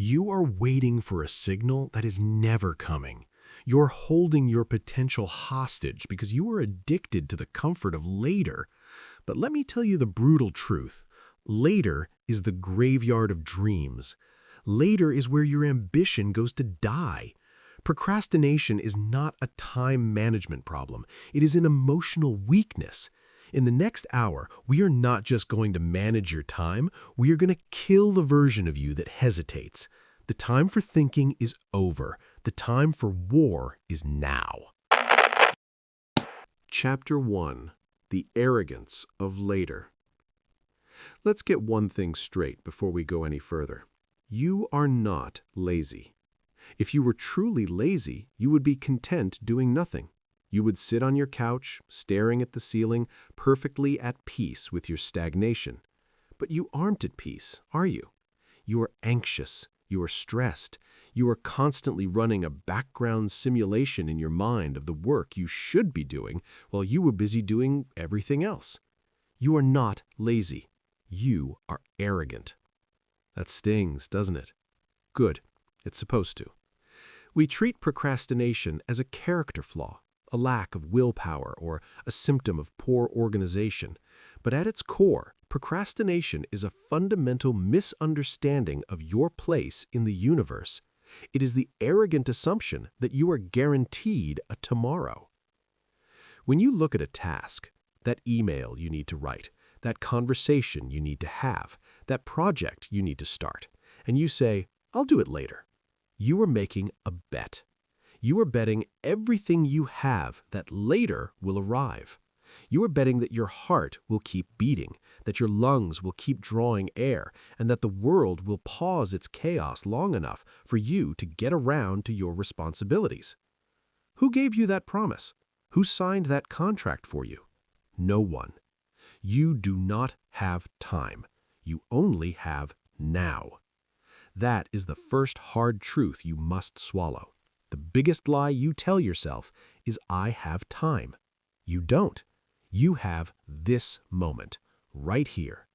You are waiting for a signal that is never coming. You're holding your potential hostage because you are addicted to the comfort of later. But let me tell you the brutal truth. Later is the graveyard of dreams. Later is where your ambition goes to die. Procrastination is not a time management problem. It is an emotional weakness. In the next hour, we are not just going to manage your time, we are going to kill the version of you that hesitates. The time for thinking is over. The time for war is now. Chapter 1. The Arrogance of Later. Let's get one thing straight before we go any further. You are not lazy. If you were truly lazy, you would be content doing nothing. You would sit on your couch, staring at the ceiling, perfectly at peace with your stagnation. But you aren't at peace, are you? You are anxious. You are stressed. You are constantly running a background simulation in your mind of the work you should be doing while you were busy doing everything else. You are not lazy. You are arrogant. That stings, doesn't it? Good. It's supposed to. We treat procrastination as a character flaw, a lack of willpower, or a symptom of poor organization. But at its core, procrastination is a fundamental misunderstanding of your place in the universe. It is the arrogant assumption that you are guaranteed a tomorrow. When you look at a task, that email you need to write, that conversation you need to have, that project you need to start, and you say, "I'll do it later," you are making a bet. You are betting everything you have that later will arrive. You are betting that your heart will keep beating, that your lungs will keep drawing air, and that the world will pause its chaos long enough for you to get around to your responsibilities. Who gave you that promise? Who signed that contract for you? No one. You do not have time. You only have now. That is the first hard truth you must swallow. The biggest lie you tell yourself is, "I have time." You don't. You have this moment, right here.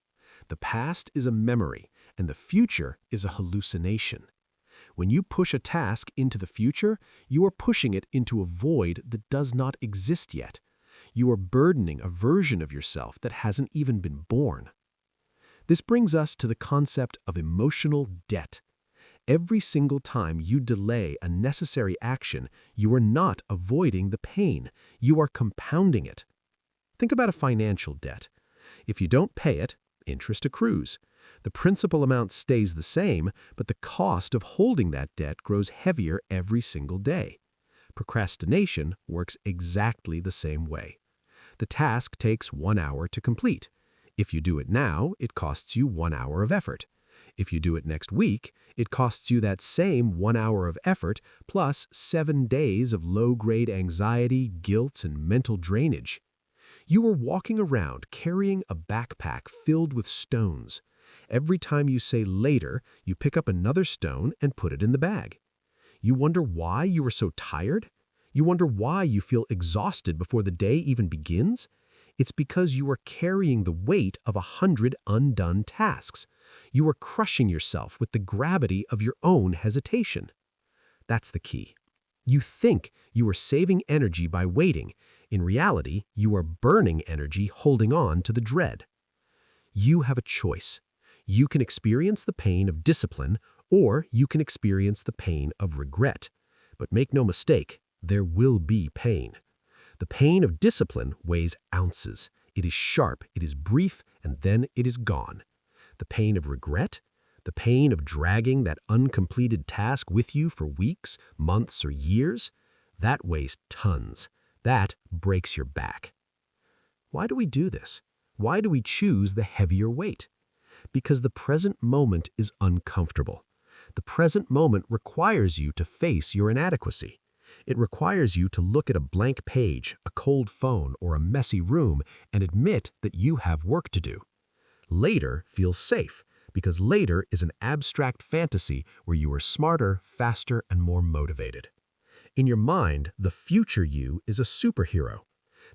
The past is a memory, and the future is a hallucination. When you push a task into the future, you are pushing it into a void that does not exist yet. You are burdening a version of yourself that hasn't even been born. This brings us to the concept of emotional debt. Every single time you delay a necessary action, you are not avoiding the pain. You are compounding it. Think about a financial debt. If you don't pay it, interest accrues. The principal amount stays the same, but the cost of holding that debt grows heavier every single day. Procrastination works exactly the same way. The task takes 1 hour to complete. If you do it now, it costs you 1 hour of effort. If you do it next week, it costs you that same 1 hour of effort plus 7 days of low-grade anxiety, guilt, and mental drainage. You are walking around carrying a backpack filled with stones. Every time you say later, you pick up another stone and put it in the bag. You wonder why you are so tired? You wonder why you feel exhausted before the day even begins? It's because you are carrying the weight of 100 undone tasks. You are crushing yourself with the gravity of your own hesitation. That's the key. You think you are saving energy by waiting. In reality, you are burning energy holding on to the dread. You have a choice. You can experience the pain of discipline, or you can experience the pain of regret. But make no mistake, there will be pain. The pain of discipline weighs ounces. It is sharp, it is brief, and then it is gone. The pain of regret, the pain of dragging that uncompleted task with you for weeks, months, or years, that weighs tons. That breaks your back. Why do we do this? Why do we choose the heavier weight? Because the present moment is uncomfortable. The present moment requires you to face your inadequacy. It requires you to look at a blank page, a cold phone, or a messy room and admit that you have work to do. Later feels safe because later is an abstract fantasy where you are smarter, faster, and more motivated. In your mind, the future you is a superhero.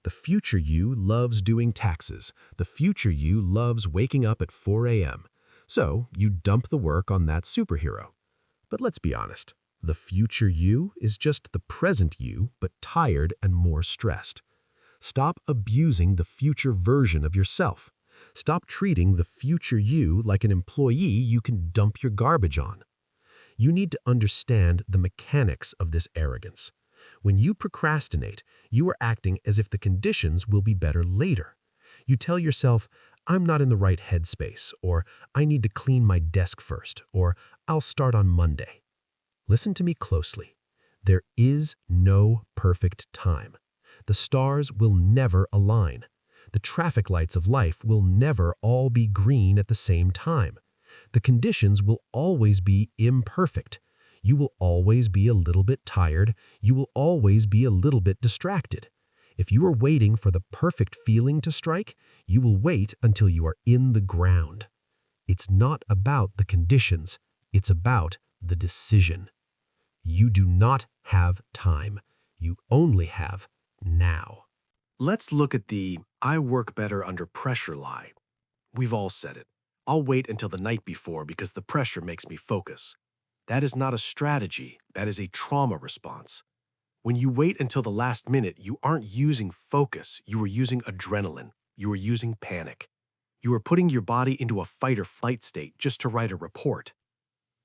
The future you loves doing taxes. The future you loves waking up at 4 a.m. So you dump the work on that superhero. But let's be honest. The future you is just the present you, but tired and more stressed. Stop abusing the future version of yourself. Stop treating the future you like an employee you can dump your garbage on. You need to understand the mechanics of this arrogance. When you procrastinate, you are acting as if the conditions will be better later. You tell yourself, I'm not in the right headspace, or I need to clean my desk first, or I'll start on Monday. Listen to me closely. There is no perfect time. The stars will never align. The traffic lights of life will never all be green at the same time. The conditions will always be imperfect. You will always be a little bit tired. You will always be a little bit distracted. If you are waiting for the perfect feeling to strike, you will wait until you are in the ground. It's not about the conditions. It's about the decision. You do not have time. You only have now. Let's look at the "I work better under pressure" lie. We've all said it. I'll wait until the night before because the pressure makes me focus. That is not a strategy. That is a trauma response. When you wait until the last minute, you aren't using focus. You are using adrenaline. You are using panic. You are putting your body into a fight or flight state just to write a report.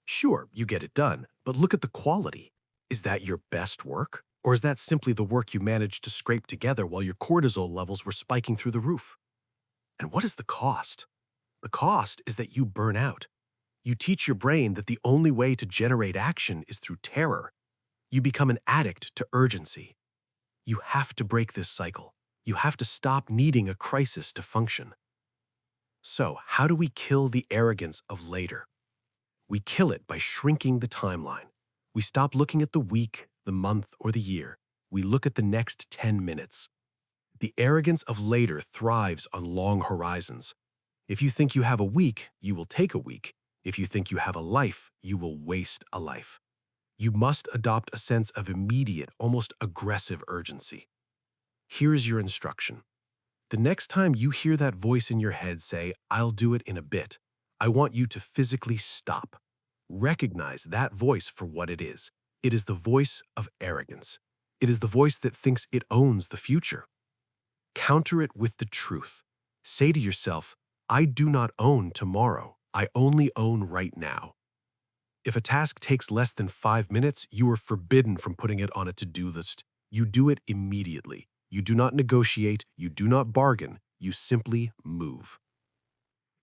Sure, you get it done, but look at the quality. Is that your best work? Or is that simply the work you managed to scrape together while your cortisol levels were spiking through the roof? And what is the cost? The cost is that you burn out. You teach your brain that the only way to generate action is through terror. You become an addict to urgency. You have to break this cycle. You have to stop needing a crisis to function. So, how do we kill the arrogance of later? We kill it by shrinking the timeline. We stop looking at the week, the month, or the year. We look at the next 10 minutes. The arrogance of later thrives on long horizons. If you think you have a week, you will take a week. If you think you have a life, you will waste a life. You must adopt a sense of immediate, almost aggressive urgency. Here's your instruction. The next time you hear that voice in your head say, "I'll do it in a bit," I want you to physically stop. Recognize that voice for what it is. It is the voice of arrogance. It is the voice that thinks it owns the future. Counter it with the truth. Say to yourself, I do not own tomorrow. I only own right now. If a task takes less than 5 minutes, you are forbidden from putting it on a to-do list. You do it immediately. You do not negotiate. You do not bargain. You simply move.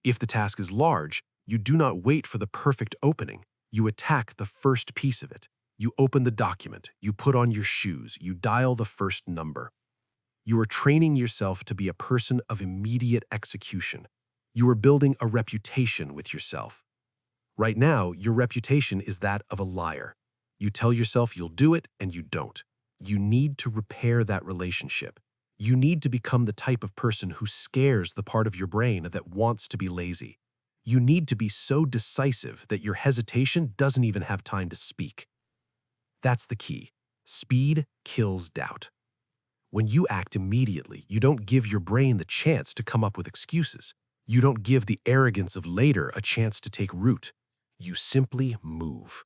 If the task is large, you do not wait for the perfect opening. You attack the first piece of it. You open the document. You put on your shoes. You dial the first number. You are training yourself to be a person of immediate execution. You are building a reputation with yourself. Right now, your reputation is that of a liar. You tell yourself you'll do it, and you don't. You need to repair that relationship. You need to become the type of person who scares the part of your brain that wants to be lazy. You need to be so decisive that your hesitation doesn't even have time to speak. That's the key. Speed kills doubt. When you act immediately, you don't give your brain the chance to come up with excuses. You don't give the arrogance of later a chance to take root. You simply move.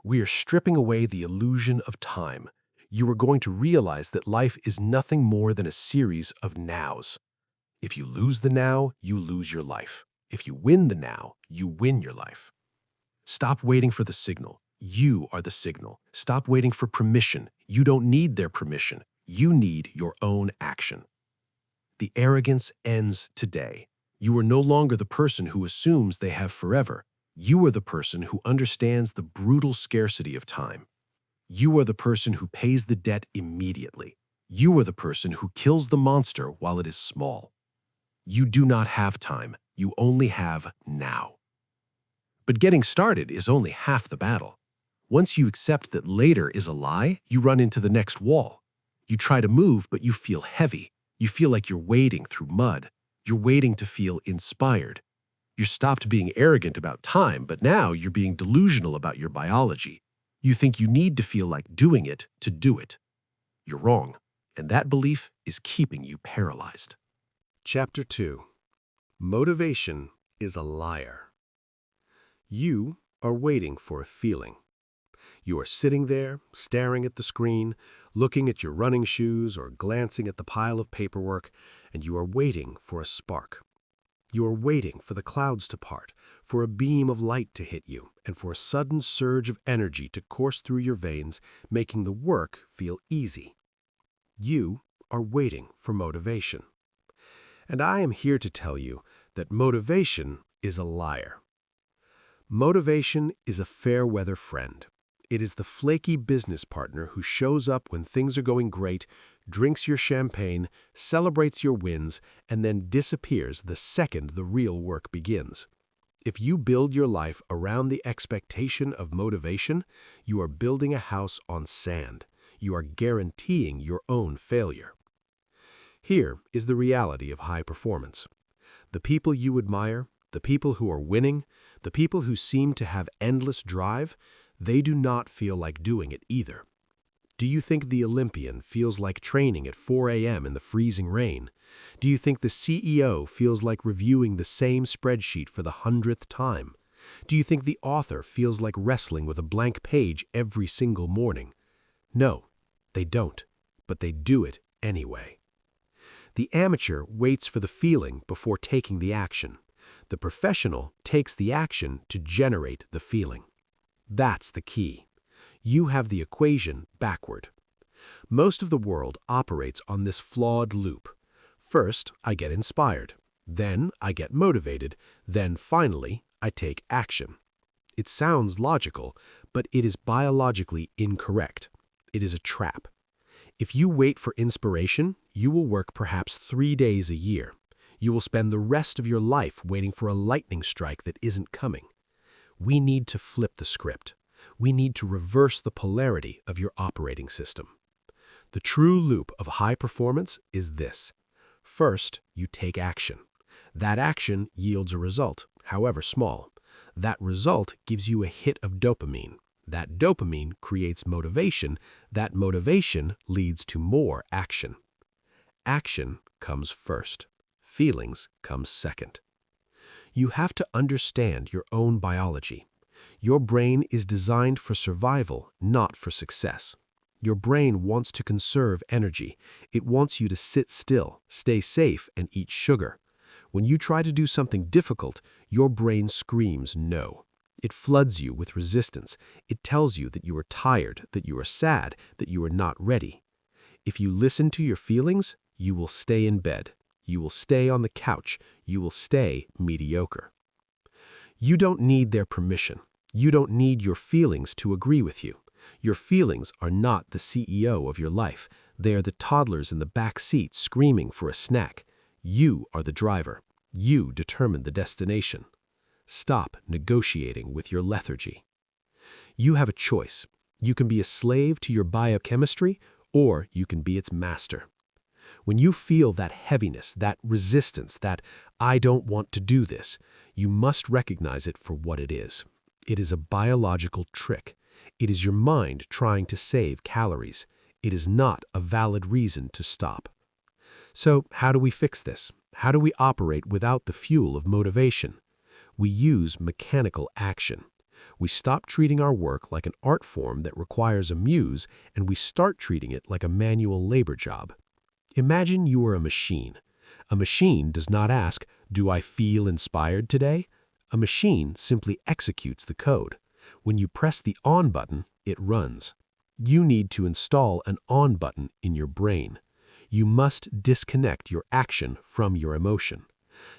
We are stripping away the illusion of time. You are going to realize that life is nothing more than a series of nows. If you lose the now, you lose your life. If you win the now, you win your life. Stop waiting for the signal. You are the signal. Stop waiting for permission. You don't need their permission. You need your own action. The arrogance ends today. You are no longer the person who assumes they have forever. You are the person who understands the brutal scarcity of time. You are the person who pays the debt immediately. You are the person who kills the monster while it is small. You do not have time. You only have now. But getting started is only half the battle. Once you accept that later is a lie, you run into the next wall. You try to move, but you feel heavy. You feel like you're wading through mud. You're waiting to feel inspired. You stopped being arrogant about time, but now you're being delusional about your biology. You think you need to feel like doing it to do it. You're wrong, and that belief is keeping you paralyzed. Chapter 2. Motivation is a liar. You are waiting for a feeling. You are sitting there, staring at the screen, looking at your running shoes or glancing at the pile of paperwork, and you are waiting for a spark. You are waiting for the clouds to part, for a beam of light to hit you, and for a sudden surge of energy to course through your veins, making the work feel easy. You are waiting for motivation. And I am here to tell you that motivation is a liar. Motivation is a fair-weather friend. It is the flaky business partner who shows up when things are going great, drinks your champagne, celebrates your wins, and then disappears the second the real work begins. If you build your life around the expectation of motivation, you are building a house on sand. You are guaranteeing your own failure. Here is the reality of high performance. The people you admire, the people who are winning, the people who seem to have endless drive, they do not feel like doing it either. Do you think the Olympian feels like training at 4 a.m. in the freezing rain? Do you think the CEO feels like reviewing the same spreadsheet for the 100th time? Do you think the author feels like wrestling with a blank page every single morning? No, they don't, but they do it anyway. The amateur waits for the feeling before taking the action. The professional takes the action to generate the feeling. That's the key. You have the equation backward. Most of the world operates on this flawed loop. First, I get inspired. Then, I get motivated. Then, finally, I take action. It sounds logical, but it is biologically incorrect. It is a trap. If you wait for inspiration, you will work perhaps 3 days a year. You will spend the rest of your life waiting for a lightning strike that isn't coming. We need to flip the script. We need to reverse the polarity of your operating system. The true loop of high performance is this. First, you take action. That action yields a result, however small. That result gives you a hit of dopamine. That dopamine creates motivation. That motivation leads to more action. Action comes first. Feelings come second. You have to understand your own biology. Your brain is designed for survival, not for success. Your brain wants to conserve energy. It wants you to sit still, stay safe, and eat sugar. When you try to do something difficult, your brain screams no. It floods you with resistance. It tells you that you are tired, that you are sad, that you are not ready. If you listen to your feelings, you will stay in bed. You will stay on the couch. You will stay mediocre. You don't need their permission. You don't need your feelings to agree with you. Your feelings are not the CEO of your life. They are the toddlers in the back seat screaming for a snack. You are the driver. You determine the destination. Stop negotiating with your lethargy. You have a choice. You can be a slave to your biochemistry, or you can be its master. When you feel that heaviness, that resistance, that "I don't want to do this," you must recognize it for what it is. It is a biological trick. It is your mind trying to save calories. It is not a valid reason to stop. So, how do we fix this? How do we operate without the fuel of motivation? We use mechanical action. We stop treating our work like an art form that requires a muse, and we start treating it like a manual labor job. Imagine you are a machine. A machine does not ask, "Do I feel inspired today?" A machine simply executes the code. When you press the on button, it runs. You need to install an on button in your brain. You must disconnect your action from your emotion.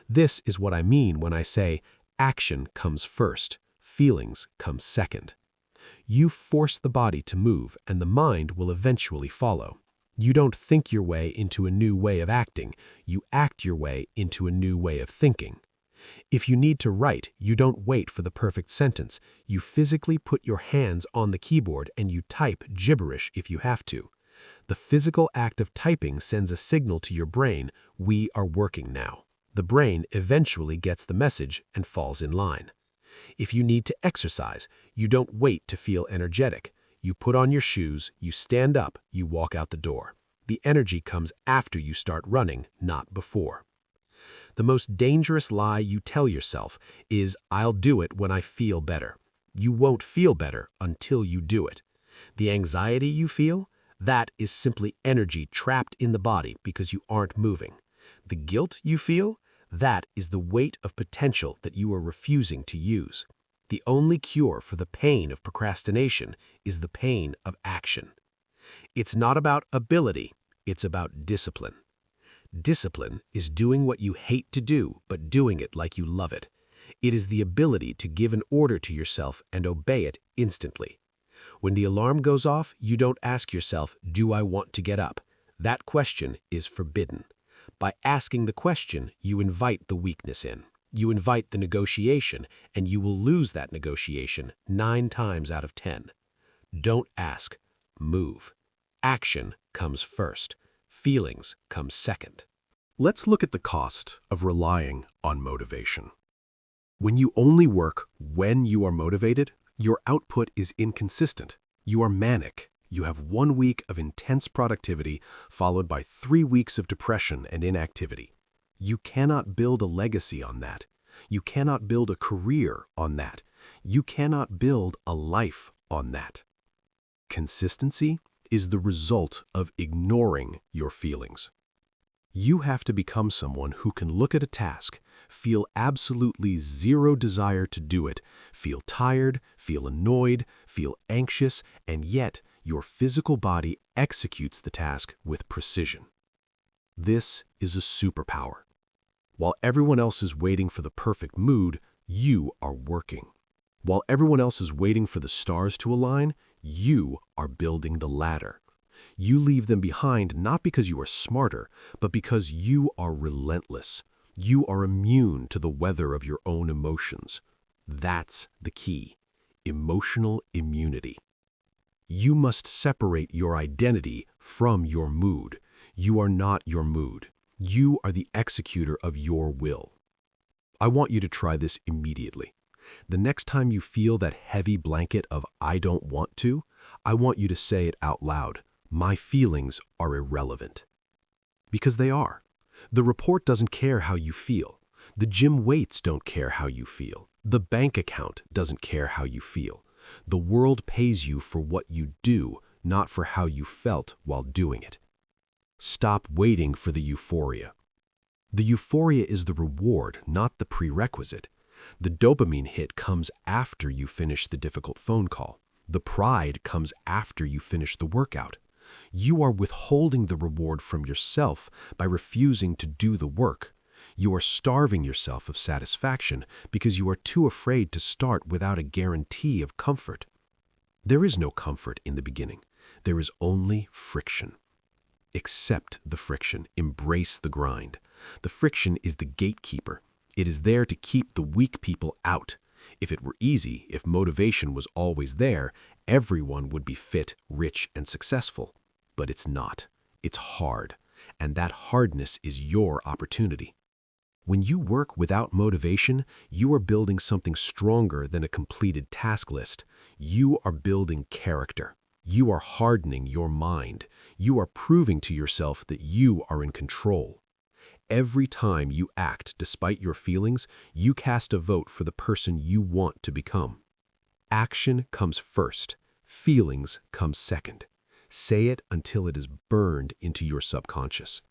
This is what I mean when I say action comes first, feelings come second. You force the body to move, and the mind will eventually follow. You don't think your way into a new way of acting. You act your way into a new way of thinking. If you need to write, you don't wait for the perfect sentence. You physically put your hands on the keyboard and you type gibberish if you have to. The physical act of typing sends a signal to your brain, "We are working now." The brain eventually gets the message and falls in line. If you need to exercise, you don't wait to feel energetic. You put on your shoes, you stand up, you walk out the door. The energy comes after you start running, not before. The most dangerous lie you tell yourself is, "I'll do it when I feel better." You won't feel better until you do it. The anxiety you feel, that is simply energy trapped in the body because you aren't moving. The guilt you feel, that is the weight of potential that you are refusing to use. The only cure for the pain of procrastination is the pain of action. It's not about ability, it's about discipline. Discipline is doing what you hate to do, but doing it like you love it. It is the ability to give an order to yourself and obey it instantly. When the alarm goes off, you don't ask yourself, "Do I want to get up?" That question is forbidden. By asking the question, you invite the weakness in. You invite the negotiation, and you will lose that negotiation 9 times out of 10. Don't ask, move. Action comes first. Feelings come second. Let's look at the cost of relying on motivation. When you only work when you are motivated, your output is inconsistent. You are manic. You have 1 week of intense productivity followed by 3 weeks of depression and inactivity. You cannot build a legacy on that. You cannot build a career on that. You cannot build a life on that. Consistency is the result of ignoring your feelings. You have to become someone who can look at a task, feel absolutely zero desire to do it, feel tired, feel annoyed, feel anxious, and yet your physical body executes the task with precision. This is a superpower. While everyone else is waiting for the perfect mood, you are working. While everyone else is waiting for the stars to align, you are building the ladder. You leave them behind not because you are smarter, but because you are relentless. You are immune to the weather of your own emotions. That's the key. Emotional immunity. You must separate your identity from your mood. You are not your mood. You are the executor of your will. I want you to try this immediately. The next time you feel that heavy blanket of "I don't want to," I want you to say it out loud. My feelings are irrelevant. Because they are. The report doesn't care how you feel. The gym weights don't care how you feel. The bank account doesn't care how you feel. The world pays you for what you do, not for how you felt while doing it. Stop waiting for the euphoria. The euphoria is the reward, not the prerequisite. The dopamine hit comes after you finish the difficult phone call. The pride comes after you finish the workout. You are withholding the reward from yourself by refusing to do the work. You are starving yourself of satisfaction because you are too afraid to start without a guarantee of comfort. There is no comfort in the beginning. There is only friction. Accept the friction. Embrace the grind. The friction is the gatekeeper. It is there to keep the weak people out. If it were easy, if motivation was always there, everyone would be fit, rich, and successful. But it's not. It's hard. And that hardness is your opportunity. When you work without motivation, you are building something stronger than a completed task list. You are building character. You are hardening your mind. You are proving to yourself that you are in control. Every time you act despite your feelings, you cast a vote for the person you want to become. Action comes first. Feelings come second. Say it until it is burned into your subconscious.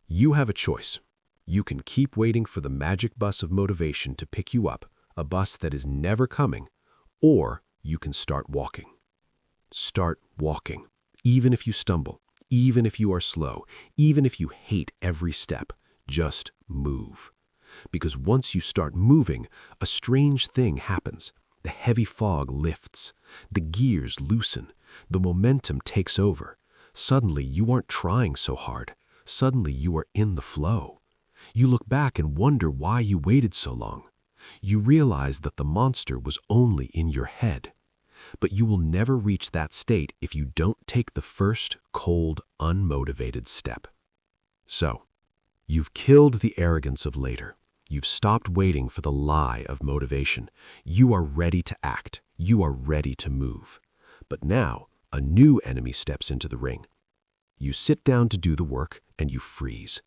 You have a choice. You can keep waiting for the magic bus of motivation to pick you up, a bus that is never coming, or you can start walking. Start walking, even if you stumble, even if you are slow, even if you hate every step. Just move. Because once you start moving, a strange thing happens. The heavy fog lifts. The gears loosen. The momentum takes over. Suddenly, you aren't trying so hard. Suddenly, you are in the flow. You look back and wonder why you waited so long. You realize that the monster was only in your head. But you will never reach that state if you don't take the first cold, unmotivated step. So, you've killed the arrogance of later. You've stopped waiting for the lie of motivation. You are ready to act. You are ready to move. But now, a new enemy steps into the ring. You sit down to do the work and you freeze.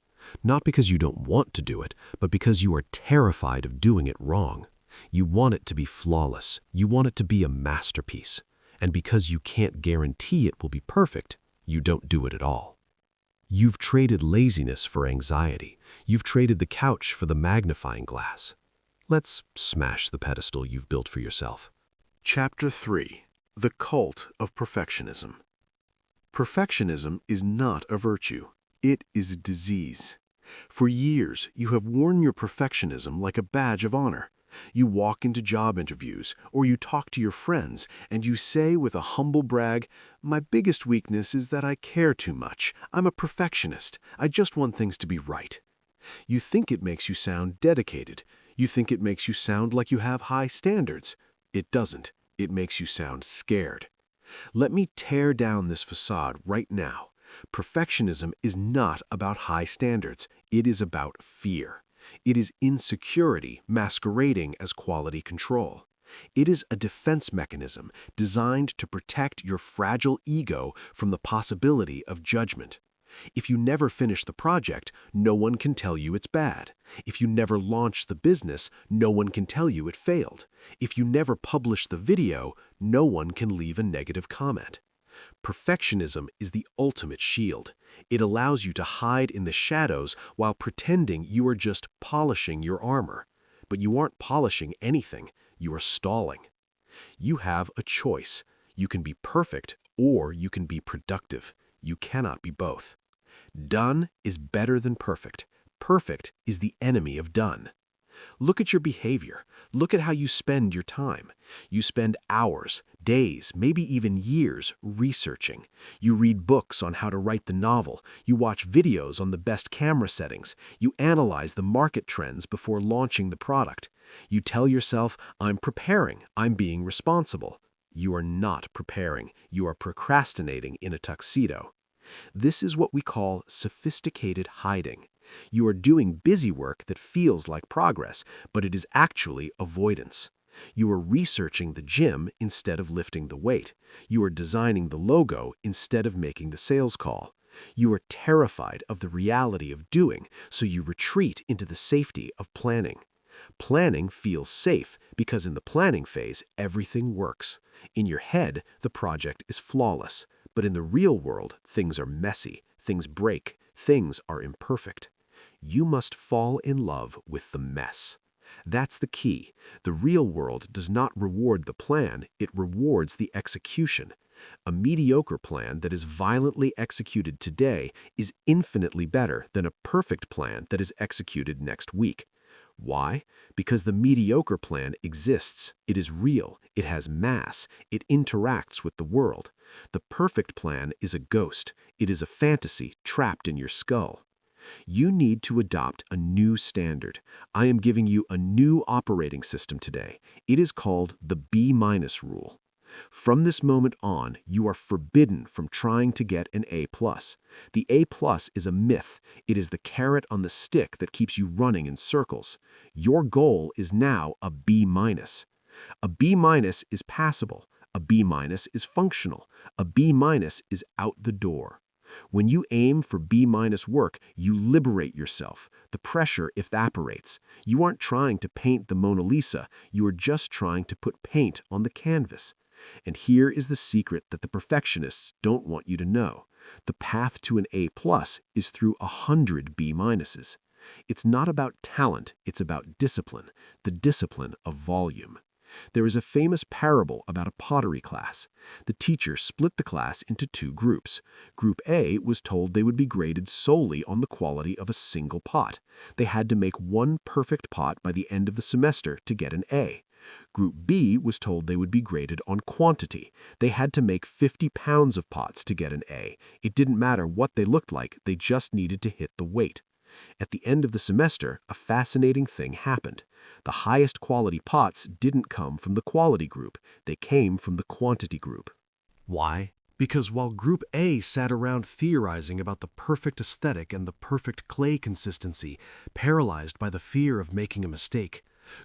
Not because you don't want to do it, but because you are terrified of doing it wrong. You want it to be flawless. You want it to be a masterpiece. And because you can't guarantee it will be perfect, you don't do it at all. You've traded laziness for anxiety. You've traded the couch for the magnifying glass. Let's smash the pedestal you've built for yourself. Chapter 3. The Cult of Perfectionism. Perfectionism is not a virtue. It is a disease. For years, you have worn your perfectionism like a badge of honor. You walk into job interviews, or you talk to your friends, and you say with a humble brag, "My biggest weakness is that I care too much. I'm a perfectionist. I just want things to be right." You think it makes you sound dedicated. You think it makes you sound like you have high standards. It doesn't. It makes you sound scared. Let me tear down this facade right now. Perfectionism is not about high standards. It is about fear. It is insecurity masquerading as quality control. It is a defense mechanism designed to protect your fragile ego from the possibility of judgment. If you never finish the project, no one can tell you it's bad. If you never launch the business, no one can tell you it failed. If you never publish the video, no one can leave a negative comment. Perfectionism is the ultimate shield. It allows you to hide in the shadows while pretending you are just polishing your armor. But you aren't polishing anything. You are stalling. You have a choice. You can be perfect or you can be productive. You cannot be both. Done is better than perfect. Perfect is the enemy of done. Look at your behavior. Look at how you spend your time. You spend hours, days, maybe even years researching. You read books on how to write the novel. You watch videos on the best camera settings. You analyze the market trends before launching the product. You tell yourself, "I'm preparing. I'm being responsible." You are not preparing. You are procrastinating in a tuxedo. This is what we call sophisticated hiding. You are doing busy work that feels like progress, but it is actually avoidance. You are researching the gym instead of lifting the weight. You are designing the logo instead of making the sales call. You are terrified of the reality of doing, so you retreat into the safety of planning. Planning feels safe because in the planning phase, everything works. In your head, the project is flawless. But in the real world, things are messy, things break, things are imperfect. You must fall in love with the mess. That's the key. The real world does not reward the plan, it rewards the execution. A mediocre plan that is violently executed today is infinitely better than a perfect plan that is executed next week. Why? Because the mediocre plan exists. It is real. It has mass. It interacts with the world. The perfect plan is a ghost. It is a fantasy trapped in your skull. You need to adopt a new standard. I am giving you a new operating system today. It is called the B- rule. From this moment on, you are forbidden from trying to get an A+. The A+ is a myth. It is the carrot on the stick that keeps you running in circles. Your goal is now a B-. A B- is passable. A B- is functional. A B- is out the door. When you aim for B- work, you liberate yourself. The pressure evaporates. You aren't trying to paint the Mona Lisa. You are just trying to put paint on the canvas. And here is the secret that the perfectionists don't want you to know. The path to an A+ is through 100 B-. It's not about talent, it's about discipline, the discipline of volume. There is a famous parable about a pottery class. The teacher split the class into two groups. Group A was told they would be graded solely on the quality of a single pot. They had to make one perfect pot by the end of the semester to get an A. Group B was told they would be graded on quantity. They had to make 50 pounds of pots to get an A. It didn't matter what they looked like, they just needed to hit the weight. At the end of the semester, a fascinating thing happened. The highest quality pots didn't come from the quality group, they came from the quantity group. Why? Because while Group A sat around theorizing about the perfect aesthetic and the perfect clay consistency, paralyzed by the fear of making a mistake,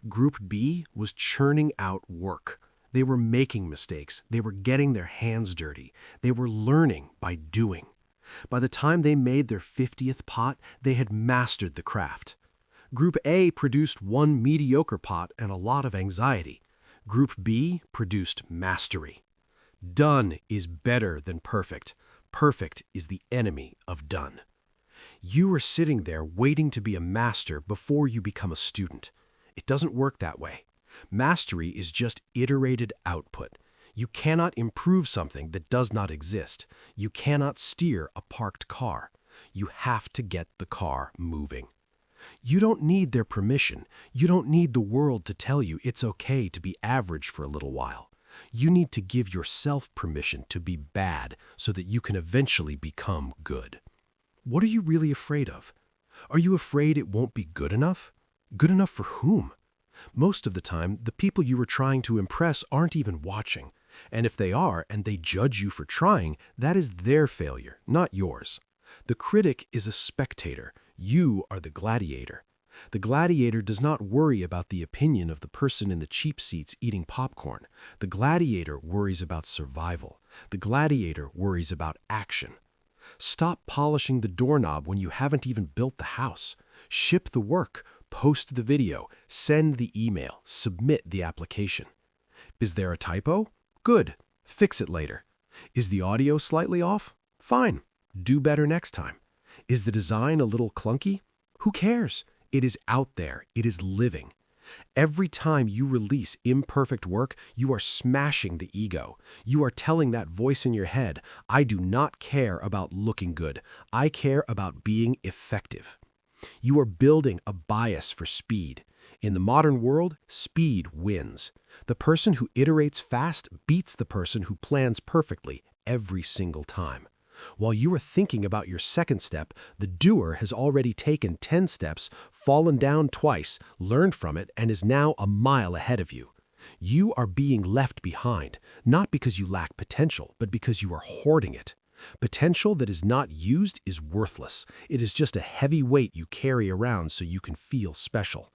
Group B was churning out work. They were making mistakes. They were getting their hands dirty. They were learning by doing. By the time they made their 50th pot, they had mastered the craft. Group A produced one mediocre pot and a lot of anxiety. Group B produced mastery. Done is better than perfect. Perfect is the enemy of done. You are sitting there waiting to be a master before you become a student. It doesn't work that way. Mastery is just iterated output. You cannot improve something that does not exist. You cannot steer a parked car. You have to get the car moving. You don't need their permission. You don't need the world to tell you it's okay to be average for a little while. You need to give yourself permission to be bad so that you can eventually become good. What are you really afraid of? Are you afraid it won't be good enough? Good enough for whom? Most of the time, the people you are trying to impress aren't even watching. And if they are and they judge you for trying, that is their failure, not yours. The critic is a spectator. You are the gladiator. The gladiator does not worry about the opinion of the person in the cheap seats eating popcorn. The gladiator worries about survival. The gladiator worries about action. Stop polishing the doorknob when you haven't even built the house. Ship the work, post the video, send the email, submit the application. Is there a typo? Good. Fix it later. Is the audio slightly off? Fine. Do better next time. Is the design a little clunky? Who cares? It is out there. It is living. Every time you release imperfect work, you are smashing the ego. You are telling that voice in your head, I do not care about looking good. I care about being effective. You are building a bias for speed. In the modern world, speed wins. The person who iterates fast beats the person who plans perfectly every single time. While you are thinking about your second step, the doer has already taken 10 steps, fallen down twice, learned from it, and is now a mile ahead of you. You are being left behind, not because you lack potential, but because you are hoarding it. Potential that is not used is worthless. It is just a heavy weight you carry around so you can feel special.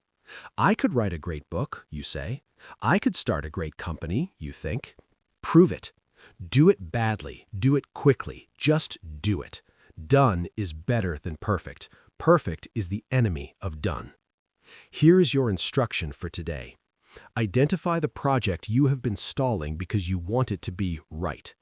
I could write a great book, you say. I could start a great company, you think. Prove it. Do it badly. Do it quickly. Just do it. Done is better than perfect. Perfect is the enemy of done. Here is your instruction for today. Identify the project you have been stalling because you want it to be right.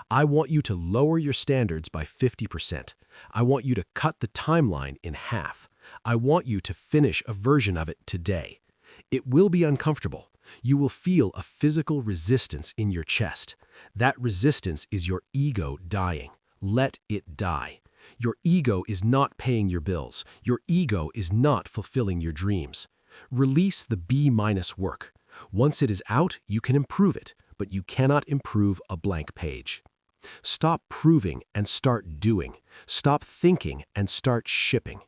I want you to lower your standards by 50%. I want you to cut the timeline in half. I want you to finish a version of it today. It will be uncomfortable. You will feel a physical resistance in your chest. That resistance is your ego dying. Let it die. Your ego is not paying your bills. Your ego is not fulfilling your dreams. Release the B- work. Once it is out, you can improve it, but you cannot improve a blank page. Stop proving and start doing. Stop thinking and start shipping.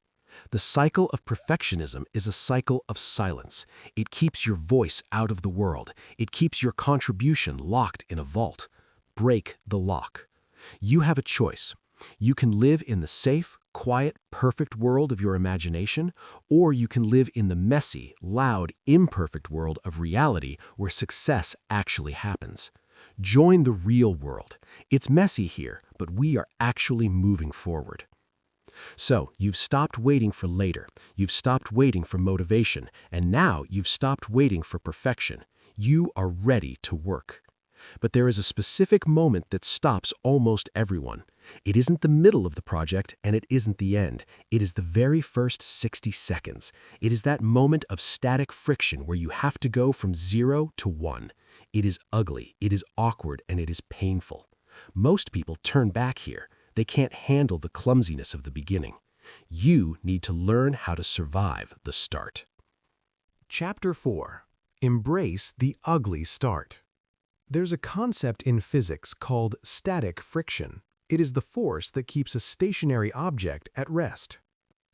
The cycle of perfectionism is a cycle of silence. It keeps your voice out of the world. It keeps your contribution locked in a vault. Break the lock. You have a choice. You can live in the safe, quiet, perfect world of your imagination, or you can live in the messy, loud, imperfect world of reality where success actually happens. Join the real world. It's messy here, but we are actually moving forward. So, you've stopped waiting for later. You've stopped waiting for motivation, and now you've stopped waiting for perfection. You are ready to work. But there is a specific moment that stops almost everyone. It isn't the middle of the project, and it isn't the end. It is the very first 60 seconds. It is that moment of static friction where you have to go from 0 to 1. It is ugly, it is awkward, and it is painful. Most people turn back here. They can't handle the clumsiness of the beginning. You need to learn how to survive the start. Chapter 4. Embrace the ugly start. There's a concept in physics called static friction. It is the force that keeps a stationary object at rest.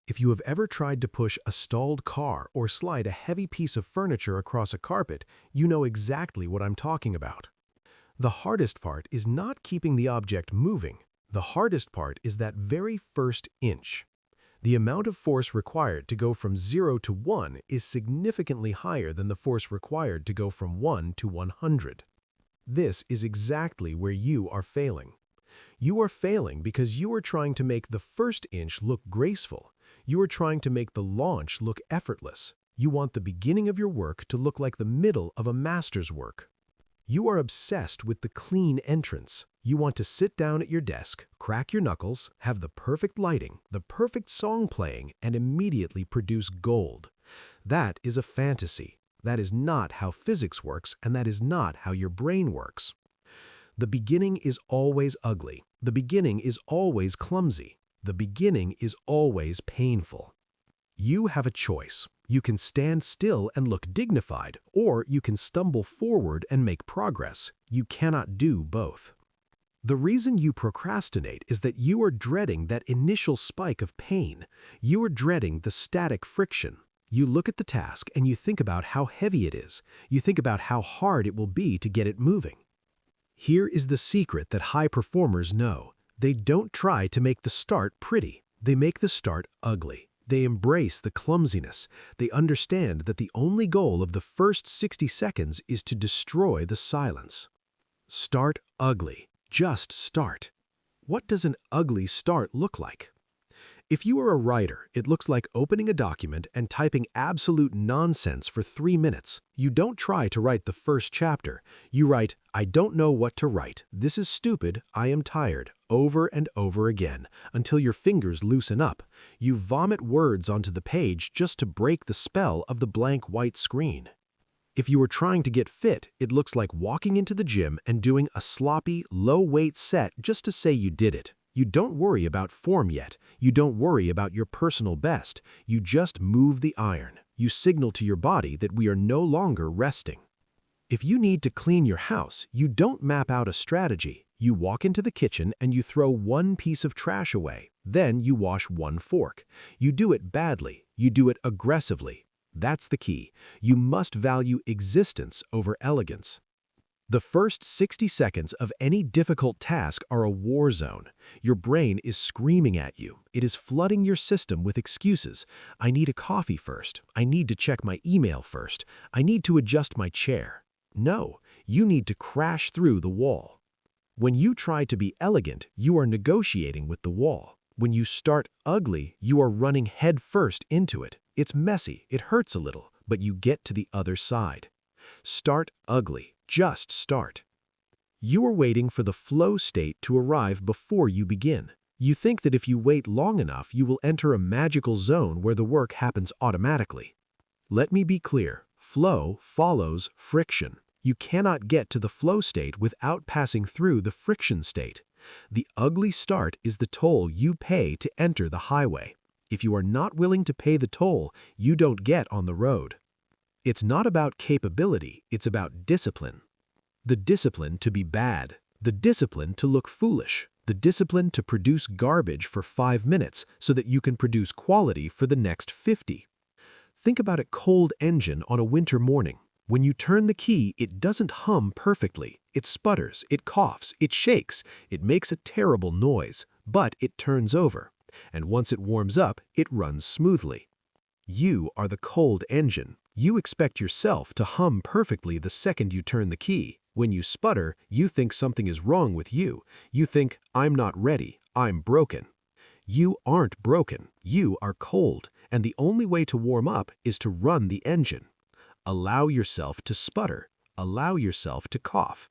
If you have ever tried to push a stalled car or slide a heavy piece of furniture across a carpet, you know exactly what I'm talking about. The hardest part is not keeping the object moving. The hardest part is that very first inch. The amount of force required to go from 0 to 1 is significantly higher than the force required to go from 1 to 100. This is exactly where you are failing. You are failing because you are trying to make the first inch look graceful. You are trying to make the launch look effortless. You want the beginning of your work to look like the middle of a master's work. You are obsessed with the clean entrance. You want to sit down at your desk, crack your knuckles, have the perfect lighting, the perfect song playing, and immediately produce gold. That is a fantasy. That is not how physics works, and that is not how your brain works. The beginning is always ugly. The beginning is always clumsy. The beginning is always painful. You have a choice. You can stand still and look dignified, or you can stumble forward and make progress. You cannot do both. The reason you procrastinate is that you are dreading that initial spike of pain. You are dreading the static friction. You look at the task and you think about how heavy it is. You think about how hard it will be to get it moving. Here is the secret that high performers know. They don't try to make the start pretty. They make the start ugly. They embrace the clumsiness. They understand that the only goal of the first 60 seconds is to destroy the silence. Start ugly. Just start. What does an ugly start look like? If you are a writer, it looks like opening a document and typing absolute nonsense for 3 minutes. You don't try to write the first chapter. You write, "I don't know what to write. This is stupid. I am tired," over and over again, until your fingers loosen up. You vomit words onto the page just to break the spell of the blank white screen. If you are trying to get fit, it looks like walking into the gym and doing a sloppy, low-weight set just to say you did it. You don't worry about form yet. You don't worry about your personal best. You just move the iron. You signal to your body that we are no longer resting. If you need to clean your house, you don't map out a strategy. You walk into the kitchen and you throw one piece of trash away. Then you wash one fork. You do it badly. You do it aggressively. That's the key. You must value existence over elegance. The first 60 seconds of any difficult task are a war zone. Your brain is screaming at you. It is flooding your system with excuses. I need a coffee first. I need to check my email first. I need to adjust my chair. No, you need to crash through the wall. When you try to be elegant, you are negotiating with the wall. When you start ugly, you are running headfirst into it. It's messy, it hurts a little, but you get to the other side. Start ugly. Just start. You are waiting for the flow state to arrive before you begin. You think that if you wait long enough, you will enter a magical zone where the work happens automatically. Let me be clear. Flow follows friction. You cannot get to the flow state without passing through the friction state. The ugly start is the toll you pay to enter the highway. If you are not willing to pay the toll, you don't get on the road. It's not about capability, it's about discipline. The discipline to be bad, the discipline to look foolish, the discipline to produce garbage for 5 minutes so that you can produce quality for the next 50. Think about a cold engine on a winter morning. When you turn the key, it doesn't hum perfectly. It sputters, it coughs, it shakes, it makes a terrible noise, but it turns over. And once it warms up, it runs smoothly. You are the cold engine. You expect yourself to hum perfectly the second you turn the key. When you sputter, you think something is wrong with you. You think, "I'm not ready, I'm broken." You aren't broken, you are cold, and the only way to warm up is to run the engine. Allow yourself to sputter. Allow yourself to cough.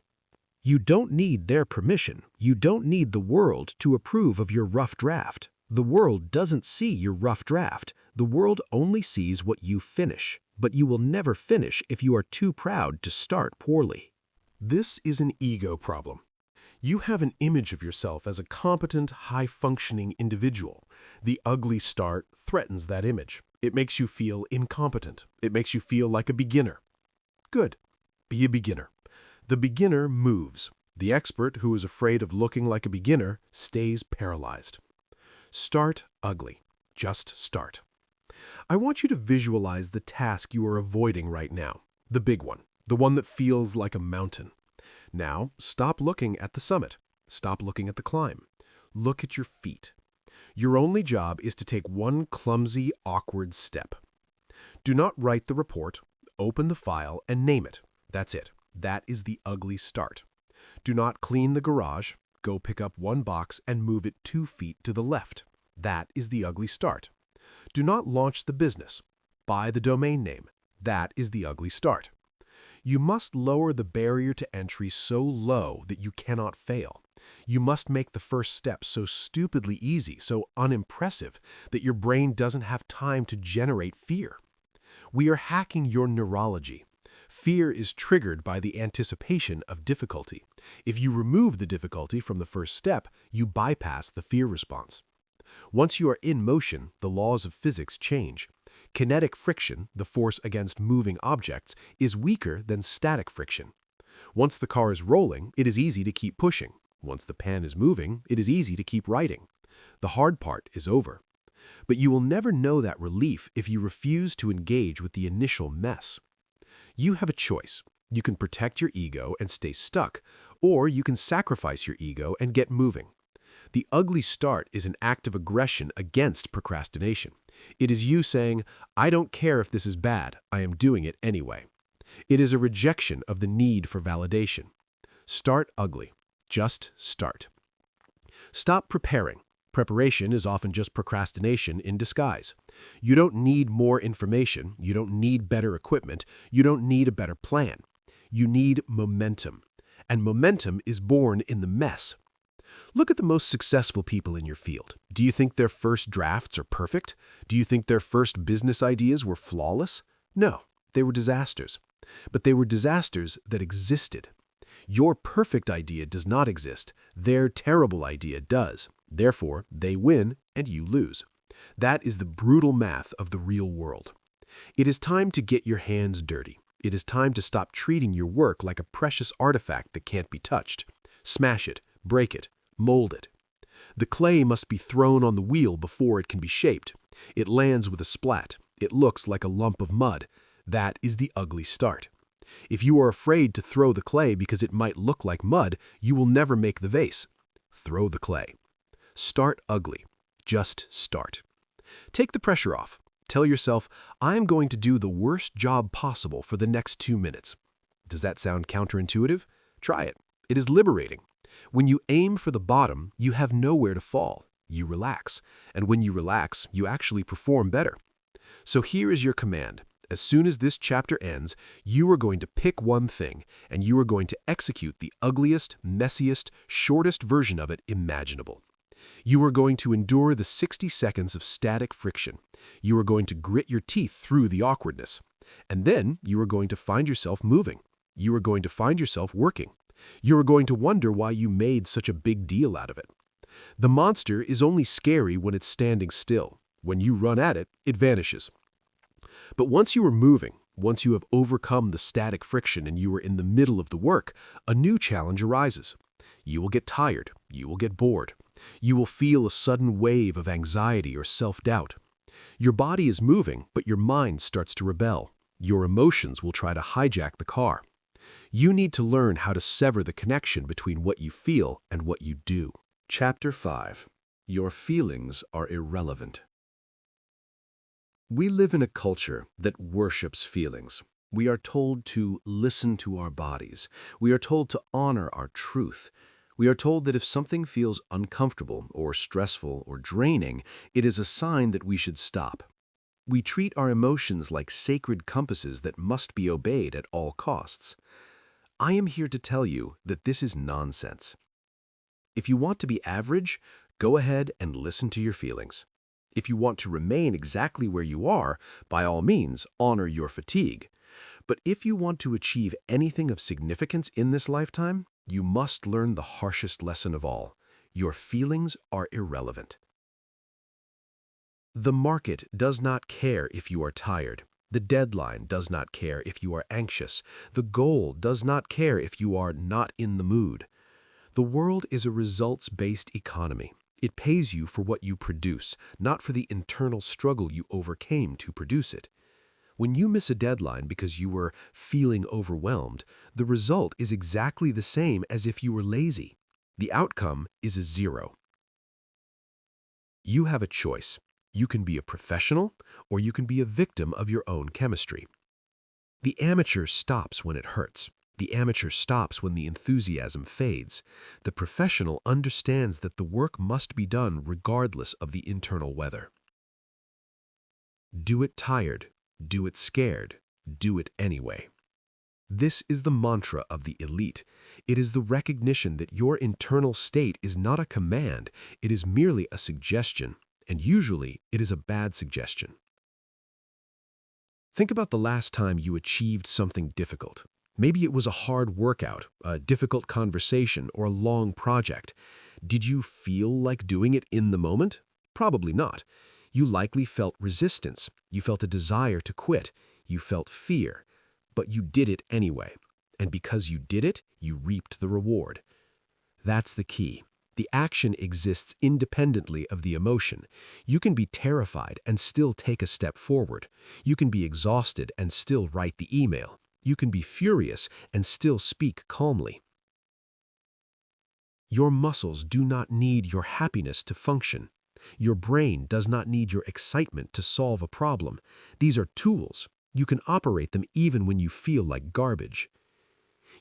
You don't need their permission. You don't need the world to approve of your rough draft. The world doesn't see your rough draft. The world only sees what you finish. But you will never finish if you are too proud to start poorly. This is an ego problem. You have an image of yourself as a competent, high-functioning individual. The ugly start threatens that image. It makes you feel incompetent. It makes you feel like a beginner. Good. Be a beginner. The beginner moves. The expert who is afraid of looking like a beginner stays paralyzed. Start ugly. Just start. I want you to visualize the task you are avoiding right now, the big one, the one that feels like a mountain. Now, stop looking at the summit. Stop looking at the climb. Look at your feet. Your only job is to take one clumsy, awkward step. Do not write the report, open the file, and name it. That's it. That is the ugly start. Do not clean the garage. Go pick up one box and move it 2 feet to the left. That is the ugly start. Do not launch the business. Buy the domain name. That is the ugly start. You must lower the barrier to entry so low that you cannot fail. You must make the first step so stupidly easy, so unimpressive, that your brain doesn't have time to generate fear. We are hacking your neurology. Fear is triggered by the anticipation of difficulty. If you remove the difficulty from the first step, you bypass the fear response. Once you are in motion, the laws of physics change. Kinetic friction, the force against moving objects, is weaker than static friction. Once the car is rolling, it is easy to keep pushing. Once the pen is moving, it is easy to keep writing. The hard part is over. But you will never know that relief if you refuse to engage with the initial mess. You have a choice. You can protect your ego and stay stuck, or you can sacrifice your ego and get moving. The ugly start is an act of aggression against procrastination. It is you saying, "I don't care if this is bad, I am doing it anyway." It is a rejection of the need for validation. Start ugly. Just start. Stop preparing. Preparation is often just procrastination in disguise. You don't need more information. You don't need better equipment. You don't need a better plan. You need momentum. And momentum is born in the mess. Look at the most successful people in your field. Do you think their first drafts are perfect? Do you think their first business ideas were flawless? No, they were disasters. But they were disasters that existed. Your perfect idea does not exist. Their terrible idea does. Therefore, they win and you lose. That is the brutal math of the real world. It is time to get your hands dirty. It is time to stop treating your work like a precious artifact that can't be touched. Smash it, break it, mold it. The clay must be thrown on the wheel before it can be shaped. It lands with a splat. It looks like a lump of mud. That is the ugly start. If you are afraid to throw the clay because it might look like mud, you will never make the vase. Throw the clay. Start ugly. Just start. Take the pressure off. Tell yourself, "I am going to do the worst job possible for the next 2 minutes." Does that sound counterintuitive? Try it. It is liberating. When you aim for the bottom, you have nowhere to fall. You relax. And when you relax, you actually perform better. So here is your command. As soon as this chapter ends, you are going to pick one thing, and you are going to execute the ugliest, messiest, shortest version of it imaginable. You are going to endure the 60 seconds of static friction. You are going to grit your teeth through the awkwardness. And then you are going to find yourself moving. You are going to find yourself working. You are going to wonder why you made such a big deal out of it. The monster is only scary when it's standing still. When you run at it, it vanishes. But once you are moving, once you have overcome the static friction and you are in the middle of the work, a new challenge arises. You will get tired. You will get bored. You will feel a sudden wave of anxiety or self-doubt. Your body is moving, but your mind starts to rebel. Your emotions will try to hijack the car. You need to learn how to sever the connection between what you feel and what you do. Chapter 5. Your feelings are irrelevant. We live in a culture that worships feelings. We are told to listen to our bodies. We are told to honor our truth. We are told that if something feels uncomfortable or stressful or draining, it is a sign that we should stop. We treat our emotions like sacred compasses that must be obeyed at all costs. I am here to tell you that this is nonsense. If you want to be average, go ahead and listen to your feelings. If you want to remain exactly where you are, by all means, honor your fatigue. But if you want to achieve anything of significance in this lifetime, you must learn the harshest lesson of all. Your feelings are irrelevant. The market does not care if you are tired. The deadline does not care if you are anxious. The goal does not care if you are not in the mood. The world is a results-based economy. It pays you for what you produce, not for the internal struggle you overcame to produce it. When you miss a deadline because you were feeling overwhelmed, the result is exactly the same as if you were lazy. The outcome is a 0. You have a choice. You can be a professional, or you can be a victim of your own chemistry. The amateur stops when it hurts. The amateur stops when the enthusiasm fades. The professional understands that the work must be done regardless of the internal weather. Do it tired, do it scared, do it anyway. This is the mantra of the elite. It is the recognition that your internal state is not a command, it is merely a suggestion, and usually it is a bad suggestion. Think about the last time you achieved something difficult. Maybe it was a hard workout, a difficult conversation, or a long project. Did you feel like doing it in the moment? Probably not. You likely felt resistance. You felt a desire to quit. You felt fear. But you did it anyway. And because you did it, you reaped the reward. That's the key. The action exists independently of the emotion. You can be terrified and still take a step forward. You can be exhausted and still write the email. You can be furious and still speak calmly. Your muscles do not need your happiness to function. Your brain does not need your excitement to solve a problem. These are tools. You can operate them even when you feel like garbage.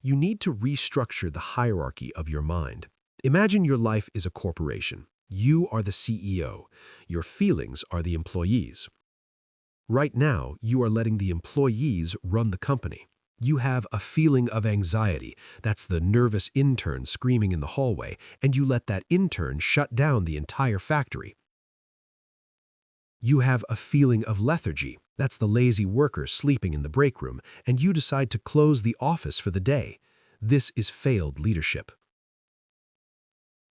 You need to restructure the hierarchy of your mind. Imagine your life is a corporation. You are the CEO. Your feelings are the employees. Right now, you are letting the employees run the company. You have a feeling of anxiety. That's the nervous intern screaming in the hallway, and you let that intern shut down the entire factory. You have a feeling of lethargy. That's the lazy worker sleeping in the break room, and you decide to close the office for the day. This is failed leadership.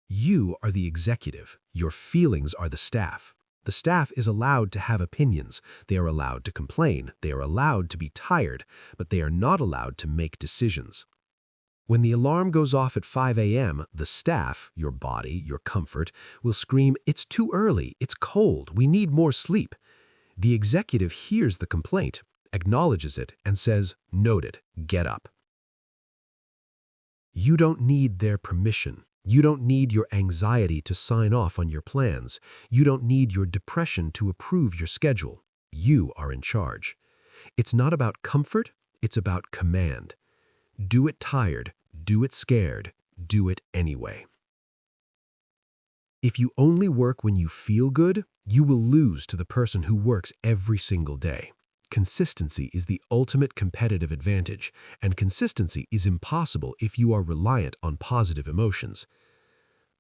You are the executive. Your feelings are the staff. The staff is allowed to have opinions. They are allowed to complain. They are allowed to be tired, but they are not allowed to make decisions. When the alarm goes off at 5 a.m., the staff, your body, your comfort, will scream, "It's too early, it's cold, we need more sleep." The executive hears the complaint, acknowledges it, and says, "Noted, get up." You don't need their permission. You don't need your anxiety to sign off on your plans. You don't need your depression to approve your schedule. You are in charge. It's not about comfort, it's about command. Do it tired, do it scared, do it anyway. If you only work when you feel good, you will lose to the person who works every single day. Consistency is the ultimate competitive advantage, and consistency is impossible if you are reliant on positive emotions.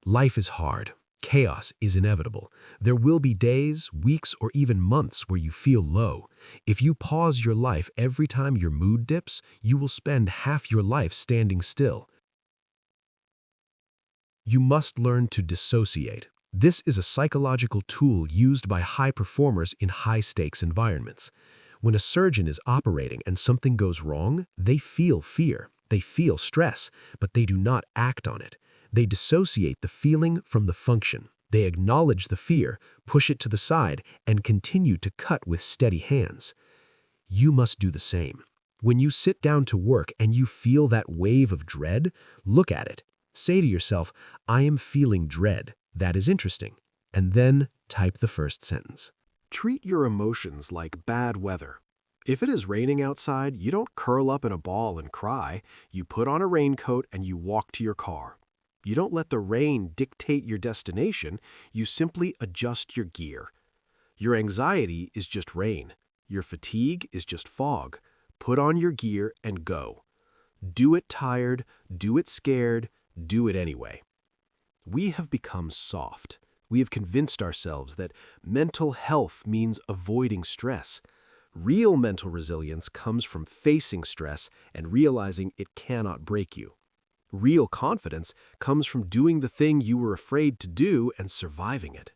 Life is hard. Chaos is inevitable. There will be days, weeks, or even months where you feel low. If you pause your life every time your mood dips, you will spend half your life standing still. You must learn to dissociate. This is a psychological tool used by high performers in high-stakes environments. When a surgeon is operating and something goes wrong, they feel fear, they feel stress, but they do not act on it. They dissociate the feeling from the function. They acknowledge the fear, push it to the side, and continue to cut with steady hands. You must do the same. When you sit down to work and you feel that wave of dread, look at it. Say to yourself, "I am feeling dread. That is interesting." And then type the first sentence. Treat your emotions like bad weather. If it is raining outside, you don't curl up in a ball and cry. You put on a raincoat and you walk to your car. You don't let the rain dictate your destination. You simply adjust your gear. Your anxiety is just rain. Your fatigue is just fog. Put on your gear and go. Do it tired, do it scared, do it anyway. We have become soft. We have convinced ourselves that mental health means avoiding stress. Real mental resilience comes from facing stress and realizing it cannot break you. Real confidence comes from doing the thing you were afraid to do and surviving it.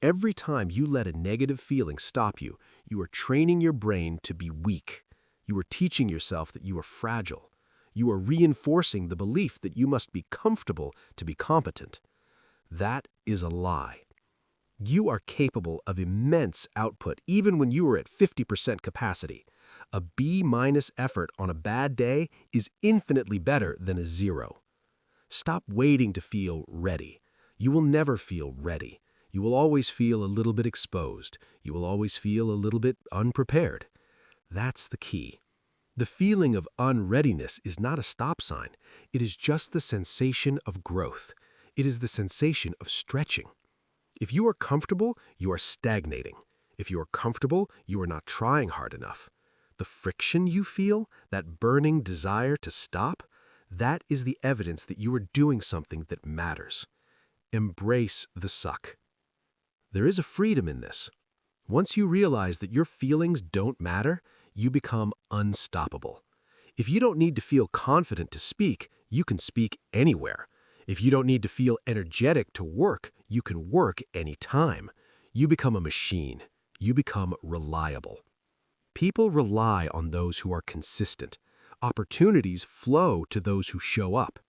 Every time you let a negative feeling stop you, you are training your brain to be weak. You are teaching yourself that you are fragile. You are reinforcing the belief that you must be comfortable to be competent. That is a lie. You are capable of immense output even when you are at 50% capacity. A B- effort on a bad day is infinitely better than a 0. Stop waiting to feel ready. You will never feel ready. You will always feel a little bit exposed. You will always feel a little bit unprepared. That's the key. The feeling of unreadiness is not a stop sign. It is just the sensation of growth. It is the sensation of stretching. If you are comfortable, you are stagnating. If you are comfortable, you are not trying hard enough. The friction you feel, that burning desire to stop, that is the evidence that you are doing something that matters. Embrace the suck. There is a freedom in this. Once you realize that your feelings don't matter, you become unstoppable. If you don't need to feel confident to speak, you can speak anywhere. If you don't need to feel energetic to work, you can work anytime. You become a machine. You become reliable. People rely on those who are consistent. Opportunities flow to those who show up.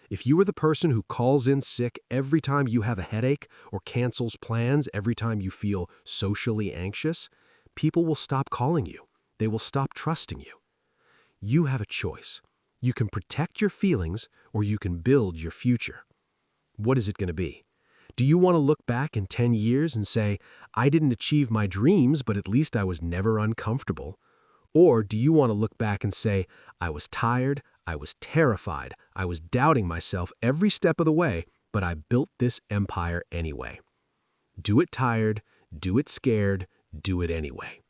If you are the person who calls in sick every time you have a headache or cancels plans every time you feel socially anxious, people will stop calling you. They will stop trusting you. You have a choice. You can protect your feelings or you can build your future. What is it going to be? Do you want to look back in 10 years and say, I didn't achieve my dreams, but at least I was never uncomfortable? Or do you want to look back and say, I was tired, I was terrified, I was doubting myself every step of the way, but I built this empire anyway? Do it tired, do it scared, do it anyway.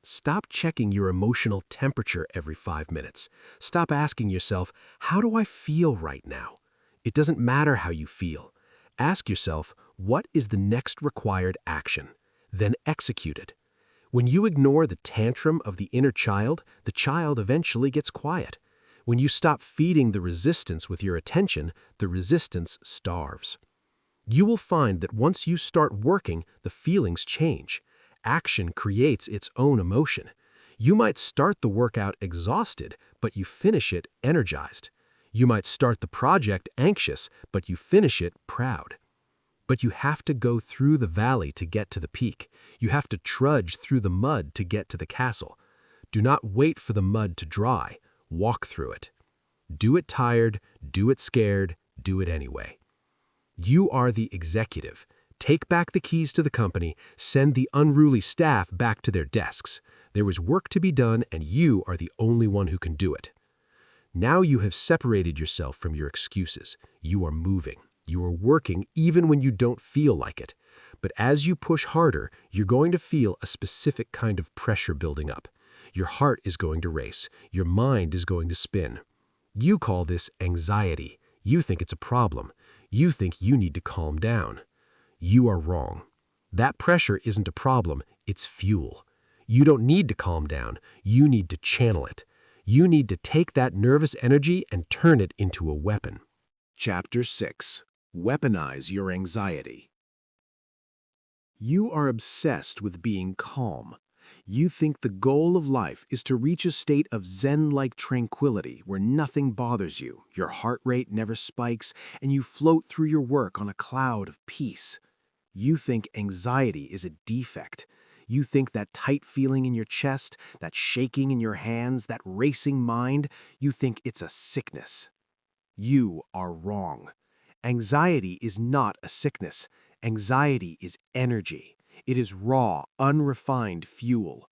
Stop checking your emotional temperature every 5 minutes. Stop asking yourself, how do I feel right now? It doesn't matter how you feel. Ask yourself, what is the next required action? Then execute it. When you ignore the tantrum of the inner child, the child eventually gets quiet. When you stop feeding the resistance with your attention, the resistance starves. You will find that once you start working, the feelings change. Action creates its own emotion. You might start the workout exhausted, but you finish it energized. You might start the project anxious, but you finish it proud. But you have to go through the valley to get to the peak. You have to trudge through the mud to get to the castle. Do not wait for the mud to dry. Walk through it. Do it tired, do it scared, do it anyway. You are the executive. Take back the keys to the company, send the unruly staff back to their desks. There is work to be done, and you are the only one who can do it. Now you have separated yourself from your excuses. You are moving. You are working even when you don't feel like it. But as you push harder, you're going to feel a specific kind of pressure building up. Your heart is going to race. Your mind is going to spin. You call this anxiety. You think it's a problem. You think you need to calm down. You are wrong. That pressure isn't a problem, it's fuel. You don't need to calm down, you need to channel it. You need to take that nervous energy and turn it into a weapon. Chapter 6. Weaponize your anxiety. You are obsessed with being calm. You think the goal of life is to reach a state of Zen-like tranquility where nothing bothers you, your heart rate never spikes, and you float through your work on a cloud of peace. You think anxiety is a defect. You think that tight feeling in your chest, that shaking in your hands, that racing mind, you think it's a sickness. You are wrong. Anxiety is not a sickness. Anxiety is energy. It is raw, unrefined fuel.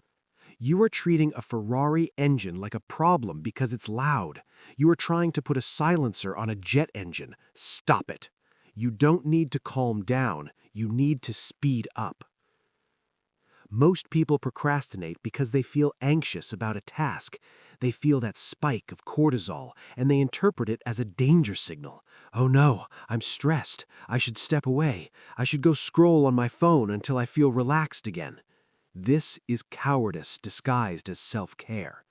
You are treating a Ferrari engine like a problem because it's loud. You are trying to put a silencer on a jet engine. Stop it. You don't need to calm down. You need to speed up. Most people procrastinate because they feel anxious about a task. They feel that spike of cortisol, and they interpret it as a danger signal. Oh no, I'm stressed. I should step away. I should go scroll on my phone until I feel relaxed again. This is cowardice disguised as self-care.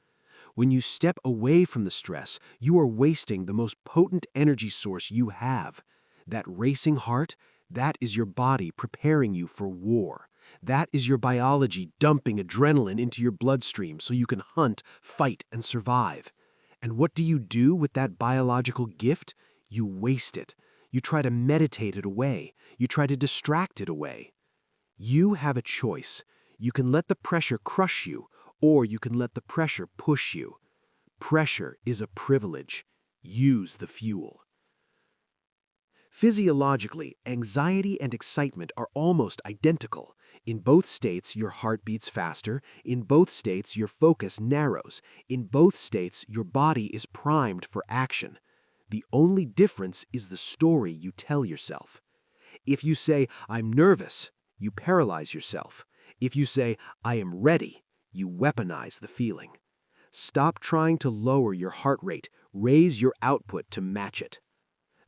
When you step away from the stress, you are wasting the most potent energy source you have. That racing heart, that is your body preparing you for war. That is your biology dumping adrenaline into your bloodstream so you can hunt, fight, and survive. And what do you do with that biological gift? You waste it. You try to meditate it away. You try to distract it away. You have a choice. You can let the pressure crush you, or you can let the pressure push you. Pressure is a privilege. Use the fuel. Physiologically, anxiety and excitement are almost identical. In both states, your heart beats faster. In both states, your focus narrows. In both states, your body is primed for action. The only difference is the story you tell yourself. If you say, I'm nervous, you paralyze yourself. If you say, "I am ready," you weaponize the feeling. Stop trying to lower your heart rate. Raise your output to match it.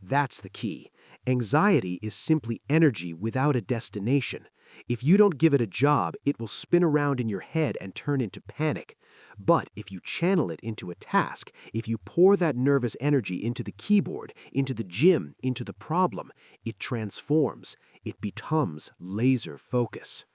That's the key. Anxiety is simply energy without a destination. If you don't give it a job, it will spin around in your head and turn into panic. But if you channel it into a task, if you pour that nervous energy into the keyboard, into the gym, into the problem, it transforms. It becomes laser focus.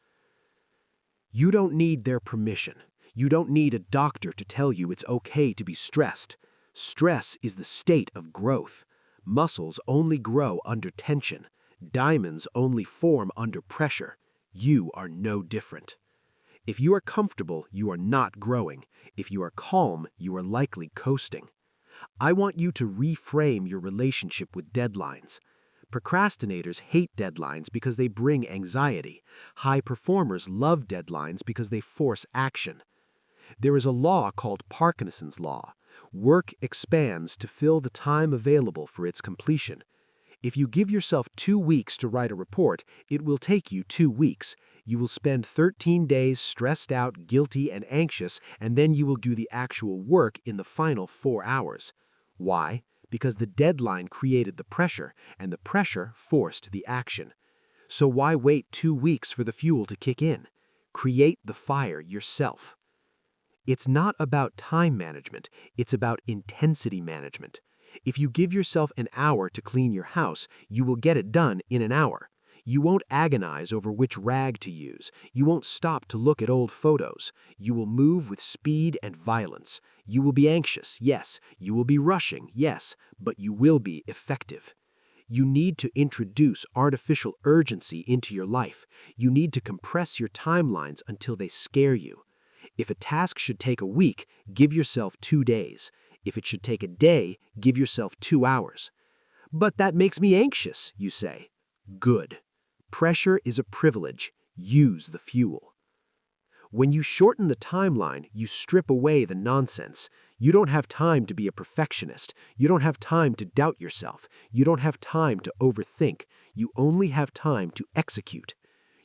You don't need their permission. You don't need a doctor to tell you it's okay to be stressed. Stress is the state of growth. Muscles only grow under tension. Diamonds only form under pressure. You are no different. If you are comfortable, you are not growing. If you are calm, you are likely coasting. I want you to reframe your relationship with deadlines. Procrastinators hate deadlines because they bring anxiety. High performers love deadlines because they force action. There is a law called Parkinson's law. Work expands to fill the time available for its completion. If you give yourself 2 weeks to write a report, it will take you 2 weeks. You will spend 13 days stressed out, guilty, and anxious, and then you will do the actual work in the final 4 hours. Why? Because the deadline created the pressure, and the pressure forced the action. So why wait 2 weeks for the fuel to kick in? Create the fire yourself. It's not about time management, it's about intensity management. If you give yourself an hour to clean your house, you will get it done in an hour. You won't agonize over which rag to use. You won't stop to look at old photos. You will move with speed and violence. You will be anxious, yes. You will be rushing, yes. But you will be effective. You need to introduce artificial urgency into your life. You need to compress your timelines until they scare you. If a task should take a week, give yourself 2 days. If it should take a day, give yourself 2 hours. But that makes me anxious, you say. Good. Pressure is a privilege. Use the fuel. When you shorten the timeline, you strip away the nonsense. You don't have time to be a perfectionist. You don't have time to doubt yourself. You don't have time to overthink. You only have time to execute.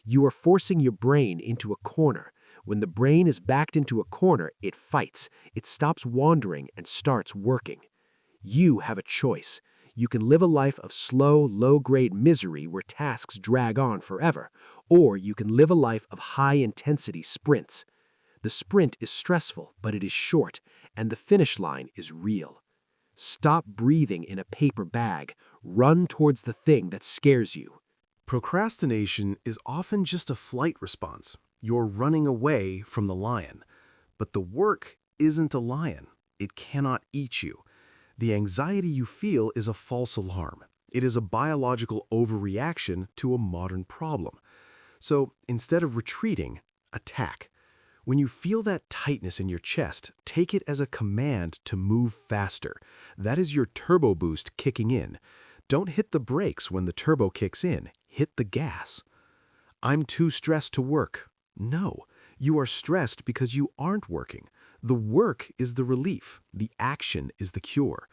You are forcing your brain into a corner. When the brain is backed into a corner, it fights. It stops wandering and starts working. You have a choice. You can live a life of slow, low-grade misery where tasks drag on forever, or you can live a life of high-intensity sprints. The sprint is stressful, but it is short, and the finish line is real. Stop breathing in a paper bag. Run towards the thing that scares you. Procrastination is often just a flight response. You're running away from the lion. But the work isn't a lion. It cannot eat you. The anxiety you feel is a false alarm. It is a biological overreaction to a modern problem. So instead of retreating, attack. When you feel that tightness in your chest, take it as a command to move faster. That is your turbo boost kicking in. Don't hit the brakes when the turbo kicks in. Hit the gas. I'm too stressed to work. No, you are stressed because you aren't working. The work is the relief. The action is the cure.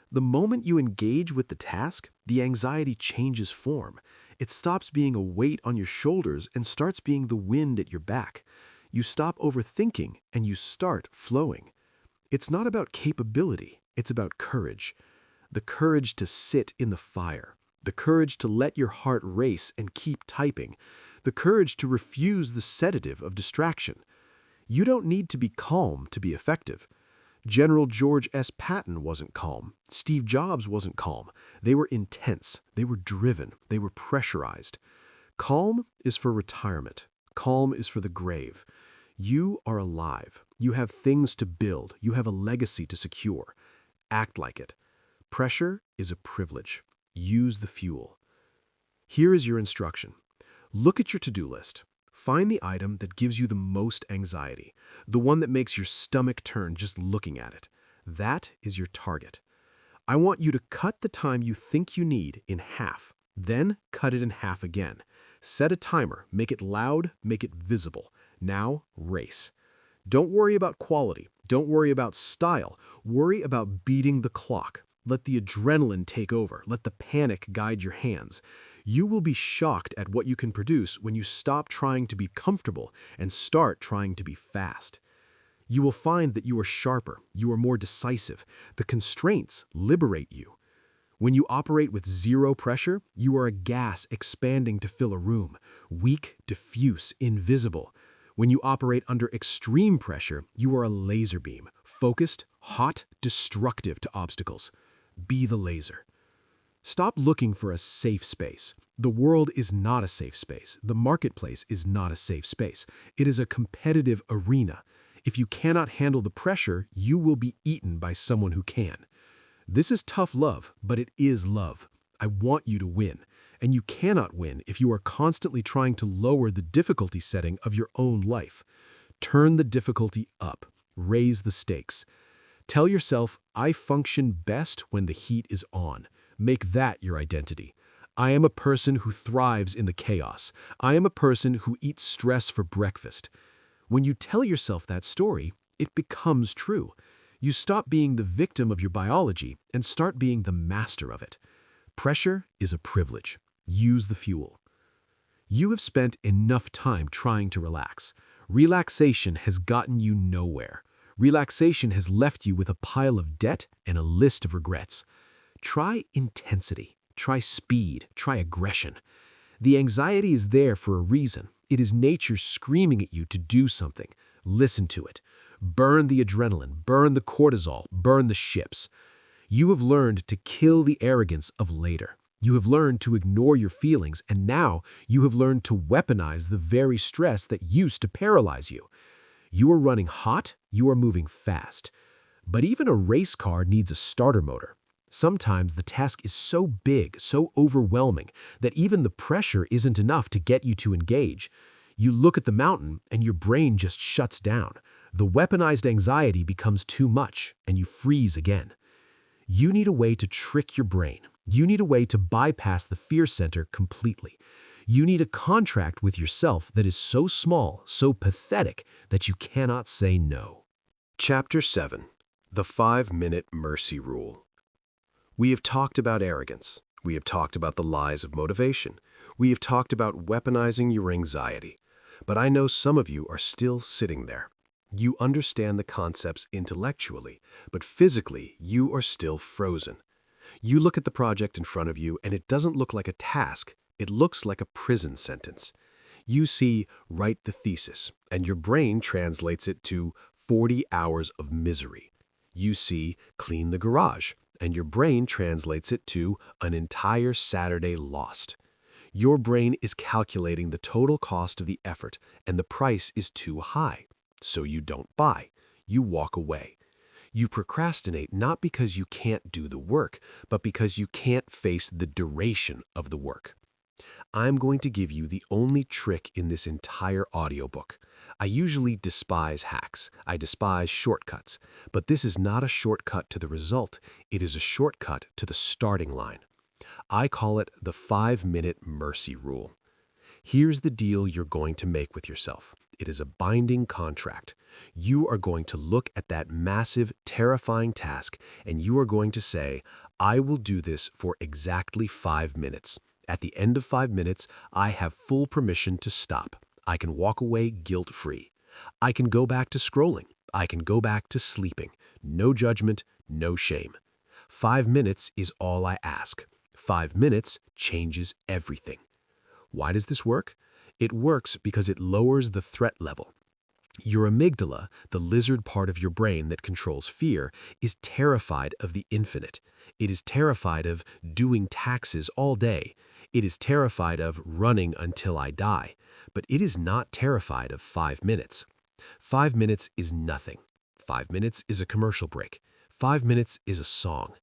The moment you engage with the task, the anxiety changes form. It stops being a weight on your shoulders and starts being the wind at your back. You stop overthinking and you start flowing. It's not about capability, it's about courage. The courage to sit in the fire. The courage to let your heart race and keep typing. The courage to refuse the sedative of distraction. You don't need to be calm to be effective. General George S. Patton wasn't calm. Steve Jobs wasn't calm. They were intense. They were driven. They were pressurized. Calm is for retirement. Calm is for the grave. You are alive. You have things to build. You have a legacy to secure. Act like it. Pressure is a privilege. Use the fuel. Here is your instruction. Look at your to-do list. Find the item that gives you the most anxiety, the one that makes your stomach turn just looking at it. That is your target. I want you to cut the time you think you need in half, then cut it in half again. Set a timer, make it loud, make it visible. Now, race. Don't worry about quality. Don't worry about style. Worry about beating the clock. Let the adrenaline take over. Let the panic guide your hands. You will be shocked at what you can produce when you stop trying to be comfortable and start trying to be fast. You will find that you are sharper, you are more decisive. The constraints liberate you. When you operate with zero pressure, you are a gas expanding to fill a room, weak, diffuse, invisible. When you operate under extreme pressure, you are a laser beam, focused, hot, destructive to obstacles. Be the laser. Stop looking for a safe space. The world is not a safe space. The marketplace is not a safe space. It is a competitive arena. If you cannot handle the pressure, you will be eaten by someone who can. This is tough love, but it is love. I want you to win. And you cannot win if you are constantly trying to lower the difficulty setting of your own life. Turn the difficulty up. Raise the stakes. Tell yourself, I function best when the heat is on. Make that your identity. I am a person who thrives in the chaos. I am a person who eats stress for breakfast. When you tell yourself that story, it becomes true. You stop being the victim of your biology and start being the master of it. Pressure is a privilege. Use the fuel. You have spent enough time trying to relax. Relaxation has gotten you nowhere. Relaxation has left you with a pile of debt and a list of regrets. Try intensity. Try speed. Try aggression. The anxiety is there for a reason. It is nature screaming at you to do something. Listen to it. Burn the adrenaline, burn the cortisol, burn the ships. You have learned to kill the arrogance of later. You have learned to ignore your feelings, and now you have learned to weaponize the very stress that used to paralyze you. You are running hot, you are moving fast. But even a race car needs a starter motor. Sometimes the task is so big, so overwhelming, that even the pressure isn't enough to get you to engage. You look at the mountain and your brain just shuts down. The weaponized anxiety becomes too much, and you freeze again. You need a way to trick your brain. You need a way to bypass the fear center completely. You need a contract with yourself that is so small, so pathetic, that you cannot say no. Chapter 7. The 5-Minute Mercy Rule. We have talked about arrogance. We have talked about the lies of motivation. We have talked about weaponizing your anxiety. But I know some of you are still sitting there. You understand the concepts intellectually, but physically you are still frozen. You look at the project in front of you and it doesn't look like a task, it looks like a prison sentence. You see, write the thesis, and your brain translates it to 40 hours of misery. You see, clean the garage, and your brain translates it to an entire Saturday lost. Your brain is calculating the total cost of the effort, and the price is too high. So you don't buy. You walk away. You procrastinate not because you can't do the work, but because you can't face the duration of the work. I'm going to give you the only trick in this entire audiobook. I usually despise hacks. I despise shortcuts. But this is not a shortcut to the result. It is a shortcut to the starting line. I call it the 5-minute mercy rule. Here's the deal you're going to make with yourself. It is a binding contract. You are going to look at that massive, terrifying task, and you are going to say, I will do this for exactly 5 minutes. At the end of 5 minutes, I have full permission to stop. I can walk away guilt-free. I can go back to scrolling. I can go back to sleeping. No judgment, no shame. 5 minutes is all I ask. 5 minutes changes everything. Why does this work? It works because it lowers the threat level. Your amygdala, the lizard part of your brain that controls fear, is terrified of the infinite. It is terrified of doing taxes all day. It is terrified of running until I die. But it is not terrified of 5 minutes. 5 minutes is nothing. 5 minutes is a commercial break. 5 minutes is a song.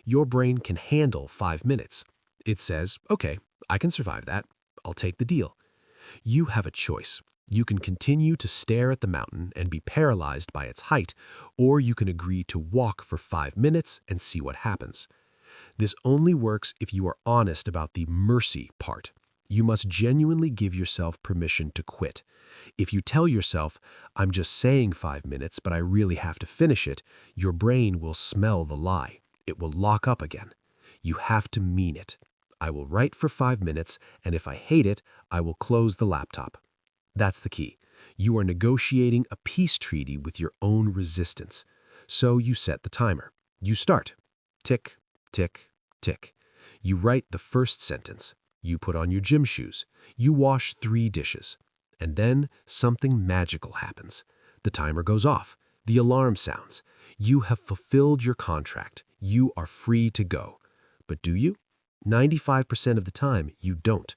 Your brain can handle 5 minutes. It says, okay, I can survive that. I'll take the deal. You have a choice. You can continue to stare at the mountain and be paralyzed by its height, or you can agree to walk for 5 minutes and see what happens. This only works if you are honest about the mercy part. You must genuinely give yourself permission to quit. If you tell yourself, I'm just saying 5 minutes, but I really have to finish it, your brain will smell the lie. it will lock up again. You have to mean it. I will write for 5 minutes, and if I hate it, I will close the laptop. That's the key. You are negotiating a peace treaty with your own resistance. So you set the timer. You start. Tick, tick, tick. You write the first sentence. You put on your gym shoes. You wash 3 dishes. And then something magical happens. The timer goes off. The alarm sounds. You have fulfilled your contract. You are free to go. But do you? 95% of the time, you don't.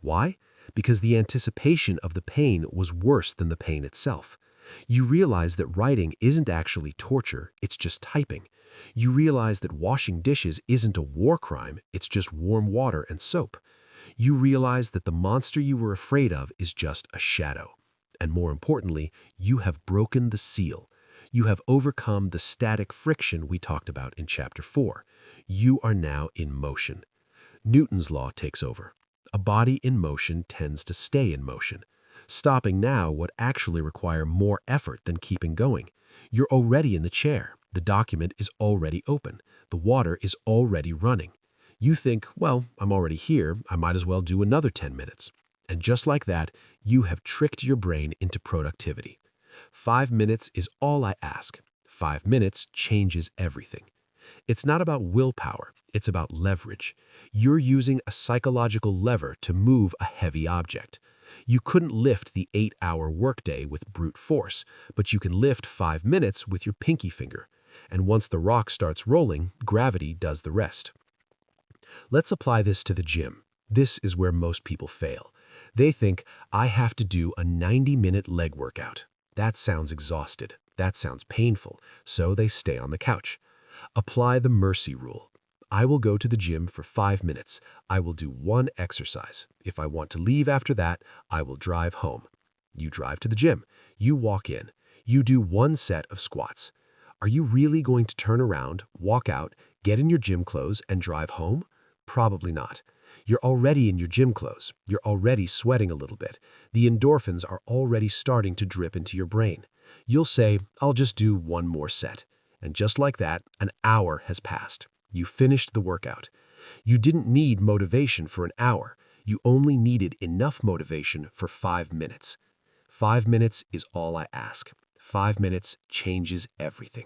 Why? Because the anticipation of the pain was worse than the pain itself. You realize that writing isn't actually torture, it's just typing. You realize that washing dishes isn't a war crime, it's just warm water and soap. You realize that the monster you were afraid of is just a shadow. And more importantly, you have broken the seal. You have overcome the static friction we talked about in Chapter 4. You are now in motion. Newton's law takes over. A body in motion tends to stay in motion. Stopping now would actually require more effort than keeping going. You're already in the chair. The document is already open. The water is already running. You think, well, I'm already here. I might as well do another 10 minutes. And just like that, you have tricked your brain into productivity. 5 minutes is all I ask. 5 minutes changes everything. It's not about willpower, it's about leverage. You're using a psychological lever to move a heavy object. You couldn't lift the 8-hour workday with brute force, but you can lift 5 minutes with your pinky finger. And once the rock starts rolling, gravity does the rest. Let's apply this to the gym. This is where most people fail. They think, I have to do a 90-minute leg workout. That sounds exhausted. That sounds painful. So they stay on the couch. Apply the mercy rule. I will go to the gym for 5 minutes. I will do 1 exercise. If I want to leave after that, I will drive home. You drive to the gym. You walk in. You do 1 set of squats. Are you really going to turn around, walk out, get in your gym clothes, and drive home? Probably not. You're already in your gym clothes. You're already sweating a little bit. The endorphins are already starting to drip into your brain. You'll say, I'll just do 1 more set. And just like that, an hour has passed. You finished the workout. You didn't need motivation for an hour. You only needed enough motivation for 5 minutes. 5 minutes is all I ask. 5 minutes changes everything.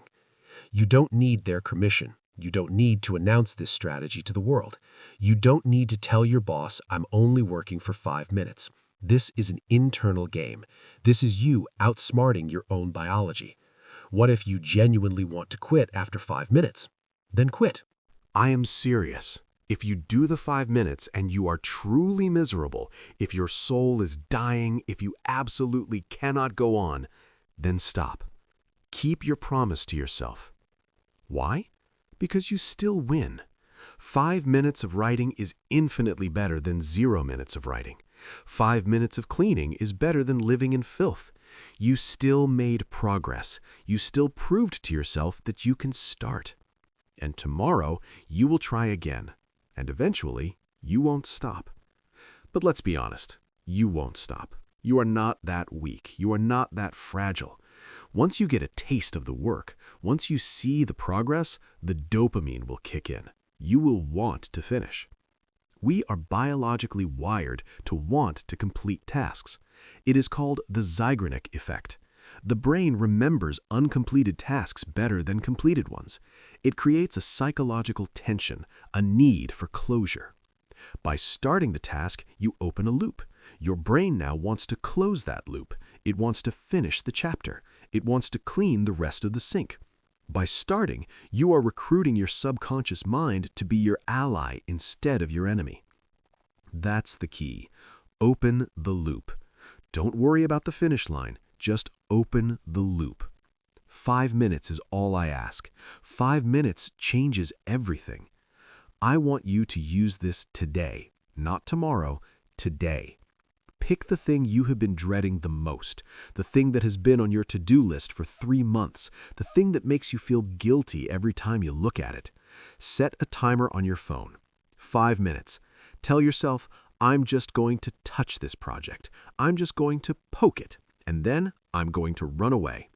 You don't need their permission. You don't need to announce this strategy to the world. You don't need to tell your boss, I'm only working for 5 minutes. This is an internal game. This is you outsmarting your own biology. What if you genuinely want to quit after 5 minutes? Then quit. I am serious. If you do the 5 minutes and you are truly miserable, if your soul is dying, if you absolutely cannot go on, then stop. Keep your promise to yourself. Why? Because you still win. 5 minutes of writing is infinitely better than 0 minutes of writing. 5 minutes of cleaning is better than living in filth. You still made progress. You still proved to yourself that you can start. And tomorrow, you will try again. And eventually, you won't stop. But let's be honest, you won't stop. You are not that weak. You are not that fragile. Once you get a taste of the work, once you see the progress, the dopamine will kick in. You will want to finish. We are biologically wired to want to complete tasks. It is called the Zeigarnik effect. The brain remembers uncompleted tasks better than completed ones. It creates a psychological tension, a need for closure. By starting the task, you open a loop. Your brain now wants to close that loop. It wants to finish the chapter. It wants to clean the rest of the sink. By starting, you are recruiting your subconscious mind to be your ally instead of your enemy. That's the key. Open the loop. Don't worry about the finish line. Just open the loop. 5 minutes is all I ask. 5 minutes changes everything. I want you to use this today, not tomorrow, today. Pick the thing you have been dreading the most, the thing that has been on your to-do list for 3 months, the thing that makes you feel guilty every time you look at it. Set a timer on your phone. 5 minutes. Tell yourself, I'm just going to touch this project. I'm just going to poke it, and then I'm going to run away.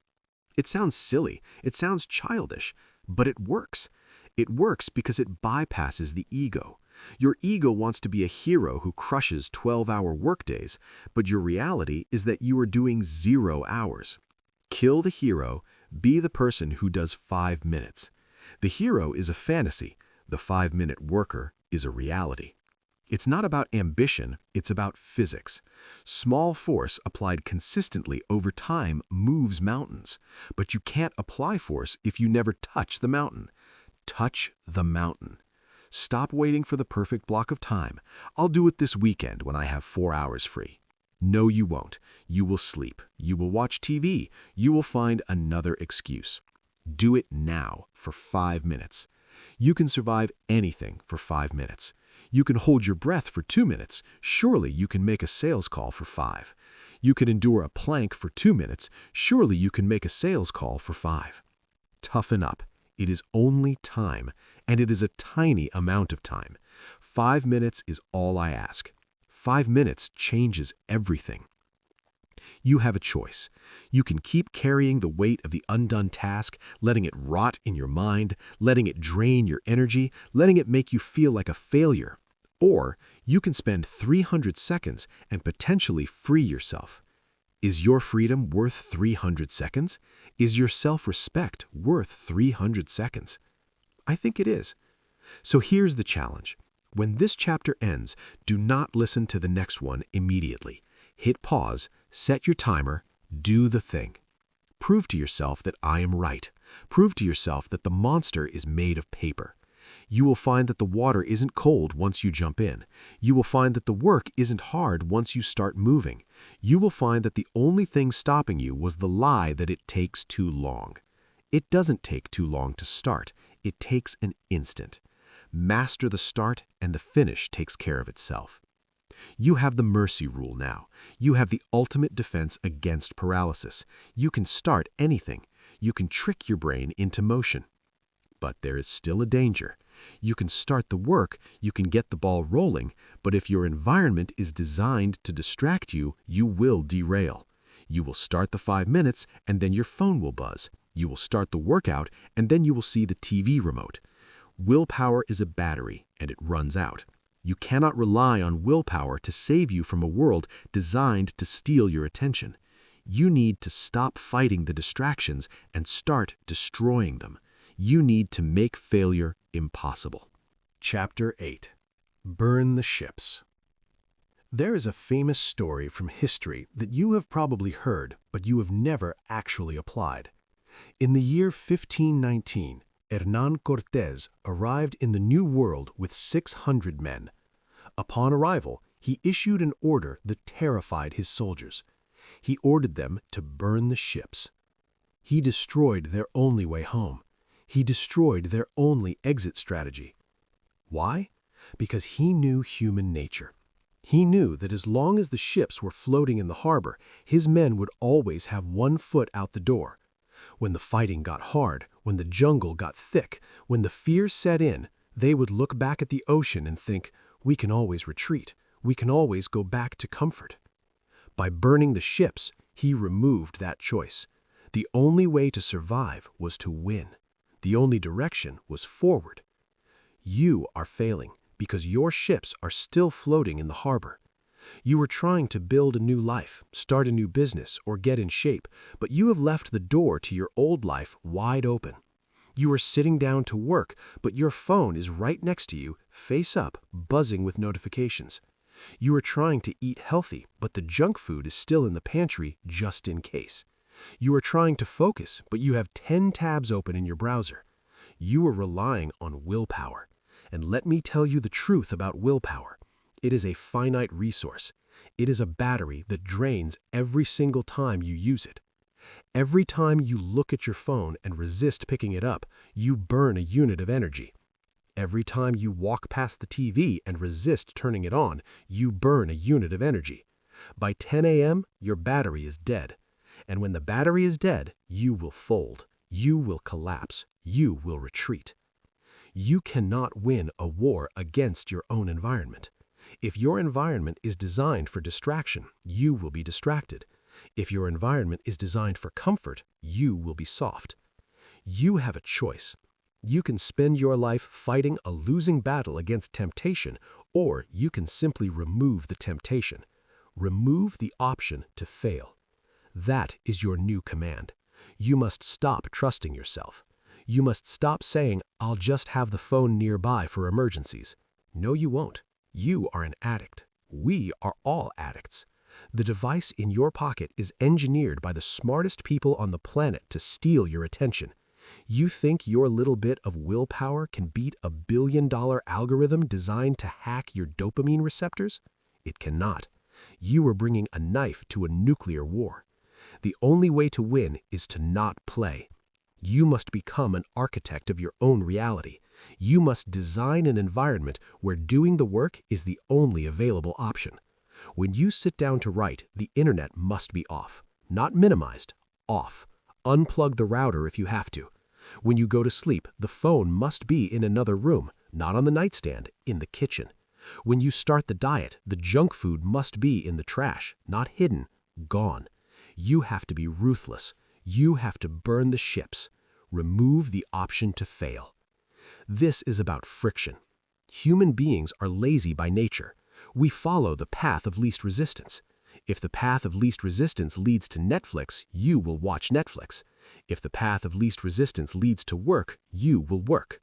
It sounds silly. It sounds childish, but it works. It works because it bypasses the ego. Your ego wants to be a hero who crushes 12-hour workdays, but your reality is that you are doing 0 hours. Kill the hero, be the person who does 5 minutes. The hero is a fantasy, the 5-minute worker is a reality. It's not about ambition, it's about physics. Small force applied consistently over time moves mountains, but you can't apply force if you never touch the mountain. Touch the mountain. Stop waiting for the perfect block of time. I'll do it this weekend when I have 4 hours free. No, you won't. You will sleep. You will watch TV. You will find another excuse. Do it now for 5 minutes. You can survive anything for 5 minutes. You can hold your breath for 2 minutes. Surely you can make a sales call for 5. You can endure a plank for 2 minutes. Surely you can make a sales call for 5. Toughen up. It is only time, and it is a tiny amount of time. 5 minutes is all I ask. 5 minutes changes everything. You have a choice. You can keep carrying the weight of the undone task, letting it rot in your mind, letting it drain your energy, letting it make you feel like a failure. Or you can spend 300 seconds and potentially free yourself. Is your freedom worth 300 seconds? Is your self-respect worth 300 seconds? I think it is. So here's the challenge. When this chapter ends, do not listen to the next one immediately. Hit pause, set your timer, do the thing. Prove to yourself that I am right. Prove to yourself that the monster is made of paper. You will find that the water isn't cold once you jump in. You will find that the work isn't hard once you start moving. You will find that the only thing stopping you was the lie that it takes too long. It doesn't take too long to start. It takes an instant. Master the start and the finish takes care of itself. You have the mercy rule now. You have the ultimate defense against paralysis. You can start anything. You can trick your brain into motion. But there is still a danger. You can start the work, you can get the ball rolling, but if your environment is designed to distract you, you will derail. You will start the 5 minutes and then your phone will buzz. You will start the workout and then you will see the TV remote. Willpower is a battery and it runs out. You cannot rely on willpower to save you from a world designed to steal your attention. You need to stop fighting the distractions and start destroying them. You need to make failure impossible. Chapter 8. Burn the Ships. There is a famous story from history that you have probably heard, but you have never actually applied. In the year 1519, Hernán Cortés arrived in the New World with 600 men. Upon arrival, he issued an order that terrified his soldiers. He ordered them to burn the ships. He destroyed their only way home. He destroyed their only exit strategy. Why? Because he knew human nature. He knew that as long as the ships were floating in the harbor, his men would always have one foot out the door. When the fighting got hard, when the jungle got thick, when the fear set in, they would look back at the ocean and think, we can always retreat. We can always go back to comfort. By burning the ships, he removed that choice. The only way to survive was to win. The only direction was forward. You are failing because your ships are still floating in the harbor. You are trying to build a new life, start a new business, or get in shape, but you have left the door to your old life wide open. You are sitting down to work, but your phone is right next to you, face up, buzzing with notifications. You are trying to eat healthy, but the junk food is still in the pantry just in case. You are trying to focus, but you have 10 tabs open in your browser. You are relying on willpower. And let me tell you the truth about willpower. It is a finite resource. It is a battery that drains every single time you use it. Every time you look at your phone and resist picking it up, you burn a unit of energy. Every time you walk past the TV and resist turning it on, you burn a unit of energy. By 10 a.m., your battery is dead. And when the battery is dead, you will fold. You will collapse. You will retreat. You cannot win a war against your own environment. If your environment is designed for distraction, you will be distracted. If your environment is designed for comfort, you will be soft. You have a choice. You can spend your life fighting a losing battle against temptation, or you can simply remove the temptation. Remove the option to fail. That is your new command. You must stop trusting yourself. You must stop saying, "I'll just have the phone nearby for emergencies." No, you won't. You are an addict. We are all addicts. The device in your pocket is engineered by the smartest people on the planet to steal your attention. You think your little bit of willpower can beat a billion-dollar algorithm designed to hack your dopamine receptors? It cannot. You are bringing a knife to a nuclear war. The only way to win is to not play. You must become an architect of your own reality. You must design an environment where doing the work is the only available option. When you sit down to write, the internet must be off. Not minimized, off. Unplug the router if you have to. When you go to sleep, the phone must be in another room, not on the nightstand, in the kitchen. When you start the diet, the junk food must be in the trash, not hidden, gone. You have to be ruthless. You have to burn the ships. Remove the option to fail. This is about friction. Human beings are lazy by nature. We follow the path of least resistance. If the path of least resistance leads to Netflix, you will watch Netflix. If the path of least resistance leads to work, you will work.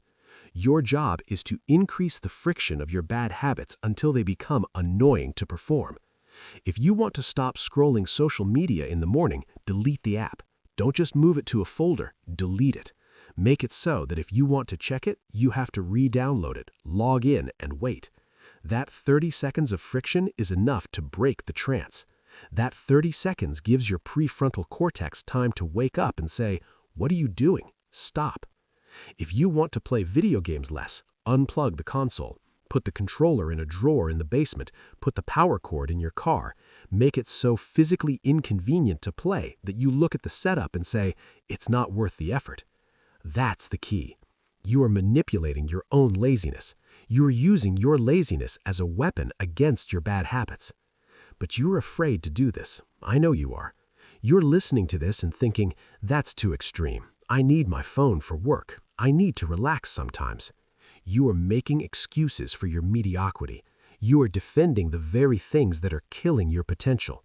Your job is to increase the friction of your bad habits until they become annoying to perform. If you want to stop scrolling social media in the morning, delete the app. Don't just move it to a folder, delete it. Make it so that if you want to check it, you have to re-download it, log in, and wait. That 30 seconds of friction is enough to break the trance. That 30 seconds gives your prefrontal cortex time to wake up and say, "What are you doing? Stop." If you want to play video games less, unplug the console. Put the controller in a drawer in the basement. Put the power cord in your car. Make it so physically inconvenient to play that you look at the setup and say, "It's not worth the effort." That's the key. You are manipulating your own laziness. You are using your laziness as a weapon against your bad habits. But you're afraid to do this. I know you are. You're listening to this and thinking, "That's too extreme. I need my phone for work. I need to relax sometimes." You are making excuses for your mediocrity. You are defending the very things that are killing your potential.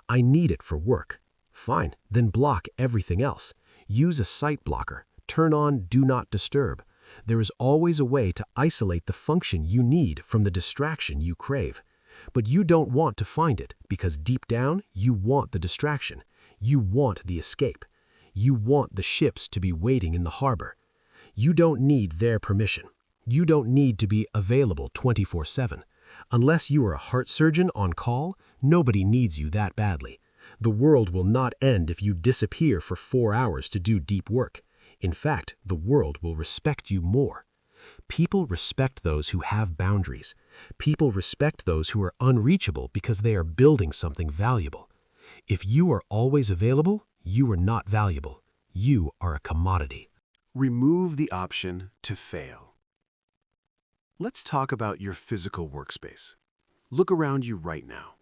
"I need it for work." Fine, then block everything else. Use a site blocker. Turn on Do Not Disturb. There is always a way to isolate the function you need from the distraction you crave. But you don't want to find it because deep down, you want the distraction. You want the escape. You want the ships to be waiting in the harbor. You don't need their permission. You don't need to be available 24/7. Unless you are a heart surgeon on call, nobody needs you that badly. The world will not end if you disappear for 4 hours to do deep work. In fact, the world will respect you more. People respect those who have boundaries. People respect those who are unreachable because they are building something valuable. If you are always available, you are not valuable. You are a commodity. Remove the option to fail. Let's talk about your physical workspace. Look around you right now.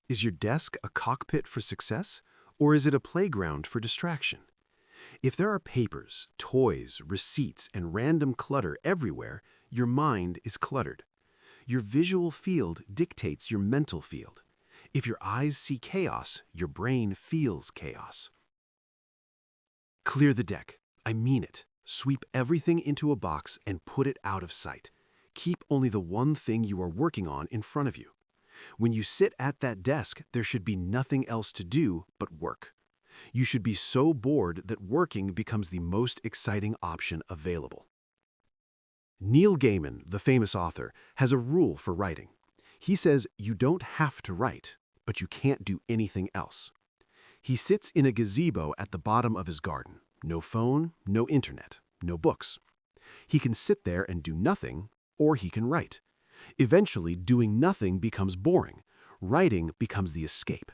Is your desk a cockpit for success, or is it a playground for distraction? If there are papers, toys, receipts, and random clutter everywhere, your mind is cluttered. Your visual field dictates your mental field. If your eyes see chaos, your brain feels chaos. Clear the deck. I mean it. Sweep everything into a box and put it out of sight. Keep only the one thing you are working on in front of you. When you sit at that desk, there should be nothing else to do but work. You should be so bored that working becomes the most exciting option available. Neil Gaiman, the famous author, has a rule for writing. He says you don't have to write, but you can't do anything else. He sits in a gazebo at the bottom of his garden. No phone, no internet, no books. He can sit there and do nothing, or he can write. Eventually, doing nothing becomes boring. Writing becomes the escape.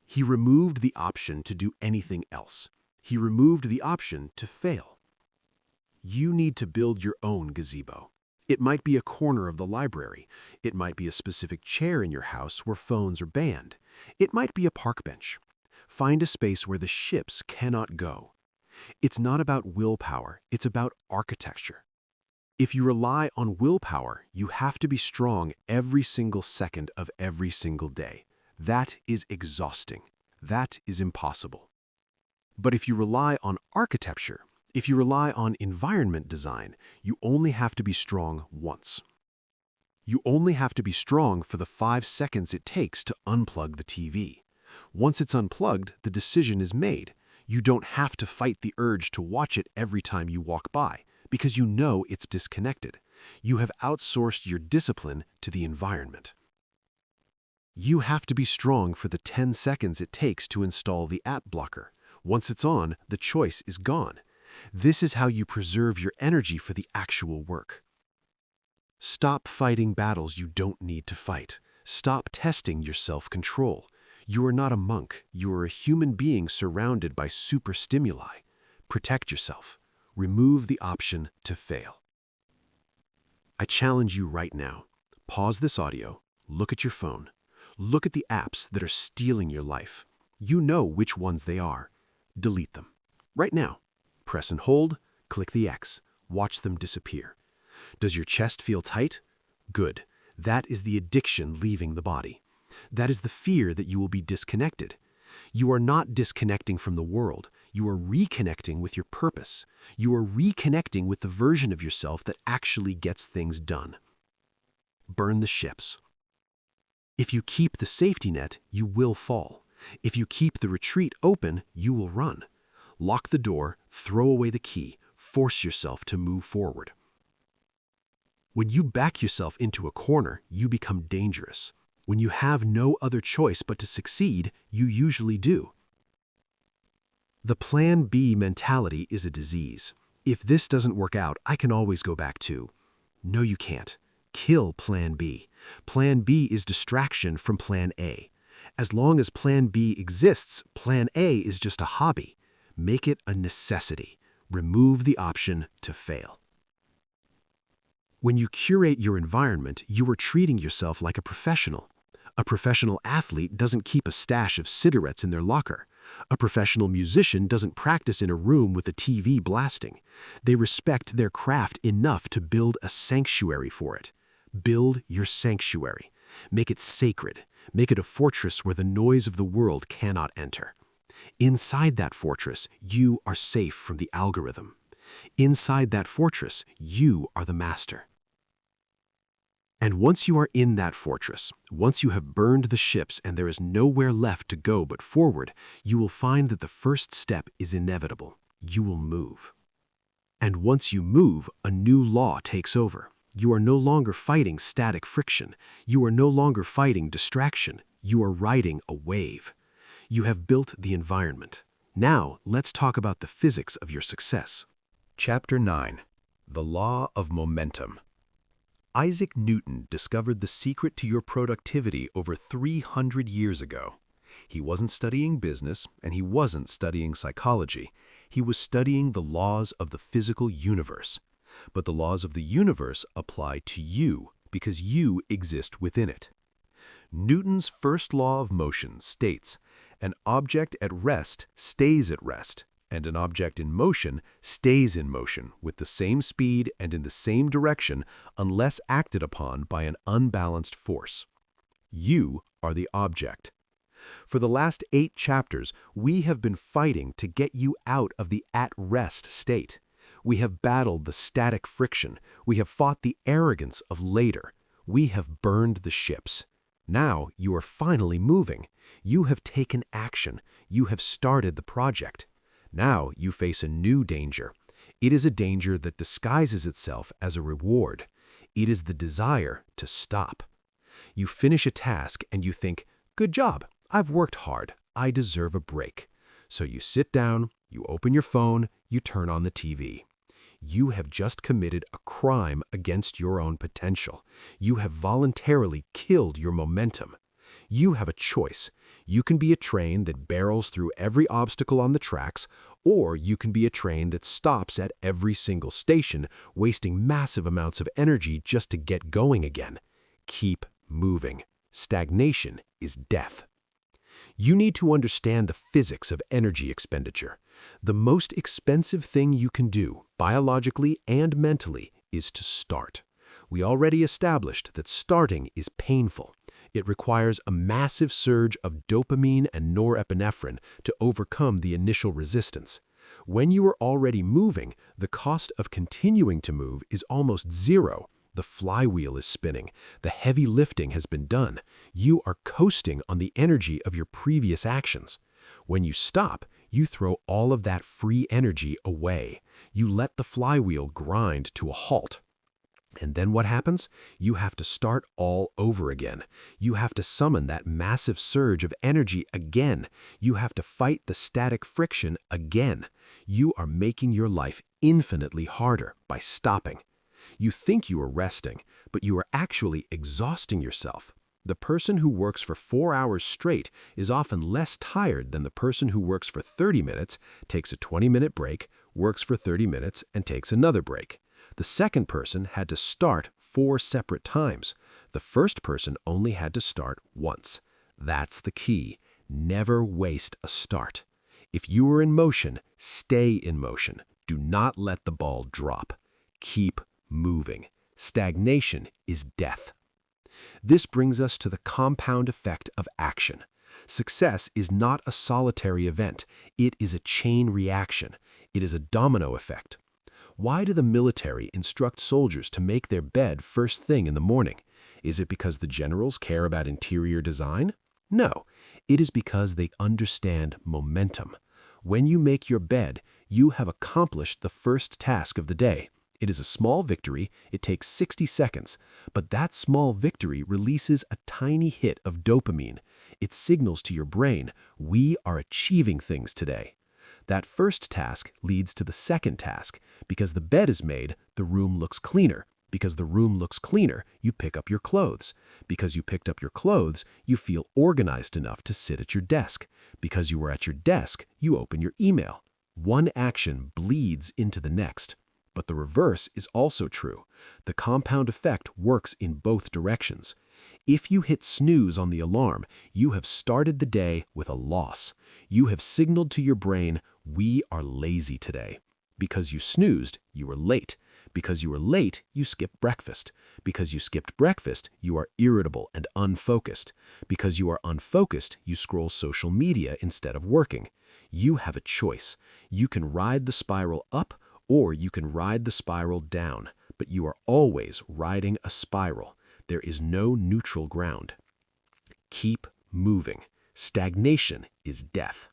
He removed the option to do anything else. He removed the option to fail. You need to build your own gazebo. It might be a corner of the library. It might be a specific chair in your house where phones are banned. It might be a park bench. Find a space where the ships cannot go. It's not about willpower, it's about architecture. If you rely on willpower, you have to be strong every single second of every single day. That is exhausting. That is impossible. But if you rely on architecture, if you rely on environment design, you only have to be strong once. You only have to be strong for the 5 seconds it takes to unplug the TV. Once it's unplugged, the decision is made. You don't have to fight the urge to watch it every time you walk by, because you know it's disconnected. You have outsourced your discipline to the environment. You have to be strong for the 10 seconds it takes to install the app blocker. Once it's on, the choice is gone. This is how you preserve your energy for the actual work. Stop fighting battles you don't need to fight. Stop testing your self-control. You are not a monk. You are a human being surrounded by super stimuli. Protect yourself. Remove the option to fail. I challenge you right now. Pause this audio. Look at your phone. Look at the apps that are stealing your life. You know which ones they are. Delete them. Right now. Press and hold. Click the X. Watch them disappear. Does your chest feel tight? Good. That is the addiction leaving the body. That is the fear that you will be disconnected. You are not disconnecting from the world. You are reconnecting with your purpose. You are reconnecting with the version of yourself that actually gets things done. Burn the ships. If you keep the safety net, you will fall. If you keep the retreat open, you will run. Lock the door, throw away the key, force yourself to move forward. When you back yourself into a corner, you become dangerous. When you have no other choice but to succeed, you usually do. The Plan B mentality is a disease. If this doesn't work out, I can always go back to. No, you can't. Kill Plan B. Plan B is distraction from Plan A. As long as Plan B exists, Plan A is just a hobby. Make it a necessity. Remove the option to fail. When you curate your environment, you are treating yourself like a professional. A professional athlete doesn't keep a stash of cigarettes in their locker. A professional musician doesn't practice in a room with a TV blasting. They respect their craft enough to build a sanctuary for it. Build your sanctuary. Make it sacred. Make it a fortress where the noise of the world cannot enter. Inside that fortress, you are safe from the algorithm. Inside that fortress, you are the master. And once you are in that fortress, once you have burned the ships and there is nowhere left to go but forward, you will find that the first step is inevitable. You will move. And once you move, a new law takes over. You are no longer fighting static friction. You are no longer fighting distraction. You are riding a wave. You have built the environment. Now, let's talk about the physics of your success. Chapter 9. The Law of Momentum. Isaac Newton discovered the secret to your productivity over 300 years ago. He wasn't studying business, and he wasn't studying psychology. He was studying the laws of the physical universe. But the laws of the universe apply to you because you exist within it. Newton's first law of motion states, an object at rest stays at rest, and an object in motion stays in motion with the same speed and in the same direction unless acted upon by an unbalanced force. You are the object. For the last 8 chapters, we have been fighting to get you out of the at-rest state. We have battled the static friction. We have fought the arrogance of later. We have burned the ships. Now you are finally moving. You have taken action. You have started the project. Now you face a new danger. It is a danger that disguises itself as a reward. It is the desire to stop. You finish a task and you think, good job, I've worked hard, I deserve a break. So you sit down, you open your phone, you turn on the TV. You have just committed a crime against your own potential. You have voluntarily killed your momentum. You have a choice. You can be a train that barrels through every obstacle on the tracks, or you can be a train that stops at every single station, wasting massive amounts of energy just to get going again. Keep moving. Stagnation is death. You need to understand the physics of energy expenditure. The most expensive thing you can do, biologically and mentally, is to start. We already established that starting is painful. It requires a massive surge of dopamine and norepinephrine to overcome the initial resistance. When you are already moving, the cost of continuing to move is almost zero. The flywheel is spinning. The heavy lifting has been done. You are coasting on the energy of your previous actions. When you stop, you throw all of that free energy away. You let the flywheel grind to a halt. And then what happens? You have to start all over again. You have to summon that massive surge of energy again. You have to fight the static friction again. You are making your life infinitely harder by stopping. You think you are resting, but you are actually exhausting yourself. The person who works for 4 hours straight is often less tired than the person who works for 30 minutes, takes a 20-minute break, works for 30 minutes, and takes another break. The second person had to start 4 separate times. The first person only had to start once. That's the key. Never waste a start. If you are in motion, stay in motion. Do not let the ball drop. Keep moving. Stagnation is death. This brings us to the compound effect of action. Success is not a solitary event. It is a chain reaction. It is a domino effect. Why do the military instruct soldiers to make their bed first thing in the morning? Is it because the generals care about interior design? No, it is because they understand momentum. When you make your bed, you have accomplished the first task of the day. It is a small victory, it takes 60 seconds, but that small victory releases a tiny hit of dopamine. It signals to your brain, we are achieving things today. That first task leads to the second task. Because the bed is made, the room looks cleaner. Because the room looks cleaner, you pick up your clothes. Because you picked up your clothes, you feel organized enough to sit at your desk. Because you are at your desk, you open your email. One action bleeds into the next. But the reverse is also true. The compound effect works in both directions. If you hit snooze on the alarm, you have started the day with a loss. You have signaled to your brain, we are lazy today. Because you snoozed, you were late. Because you were late, you skipped breakfast. Because you skipped breakfast, you are irritable and unfocused. Because you are unfocused, you scroll social media instead of working. You have a choice. You can ride the spiral up, or you can ride the spiral down. But you are always riding a spiral. There is no neutral ground. Keep moving. Stagnation is death.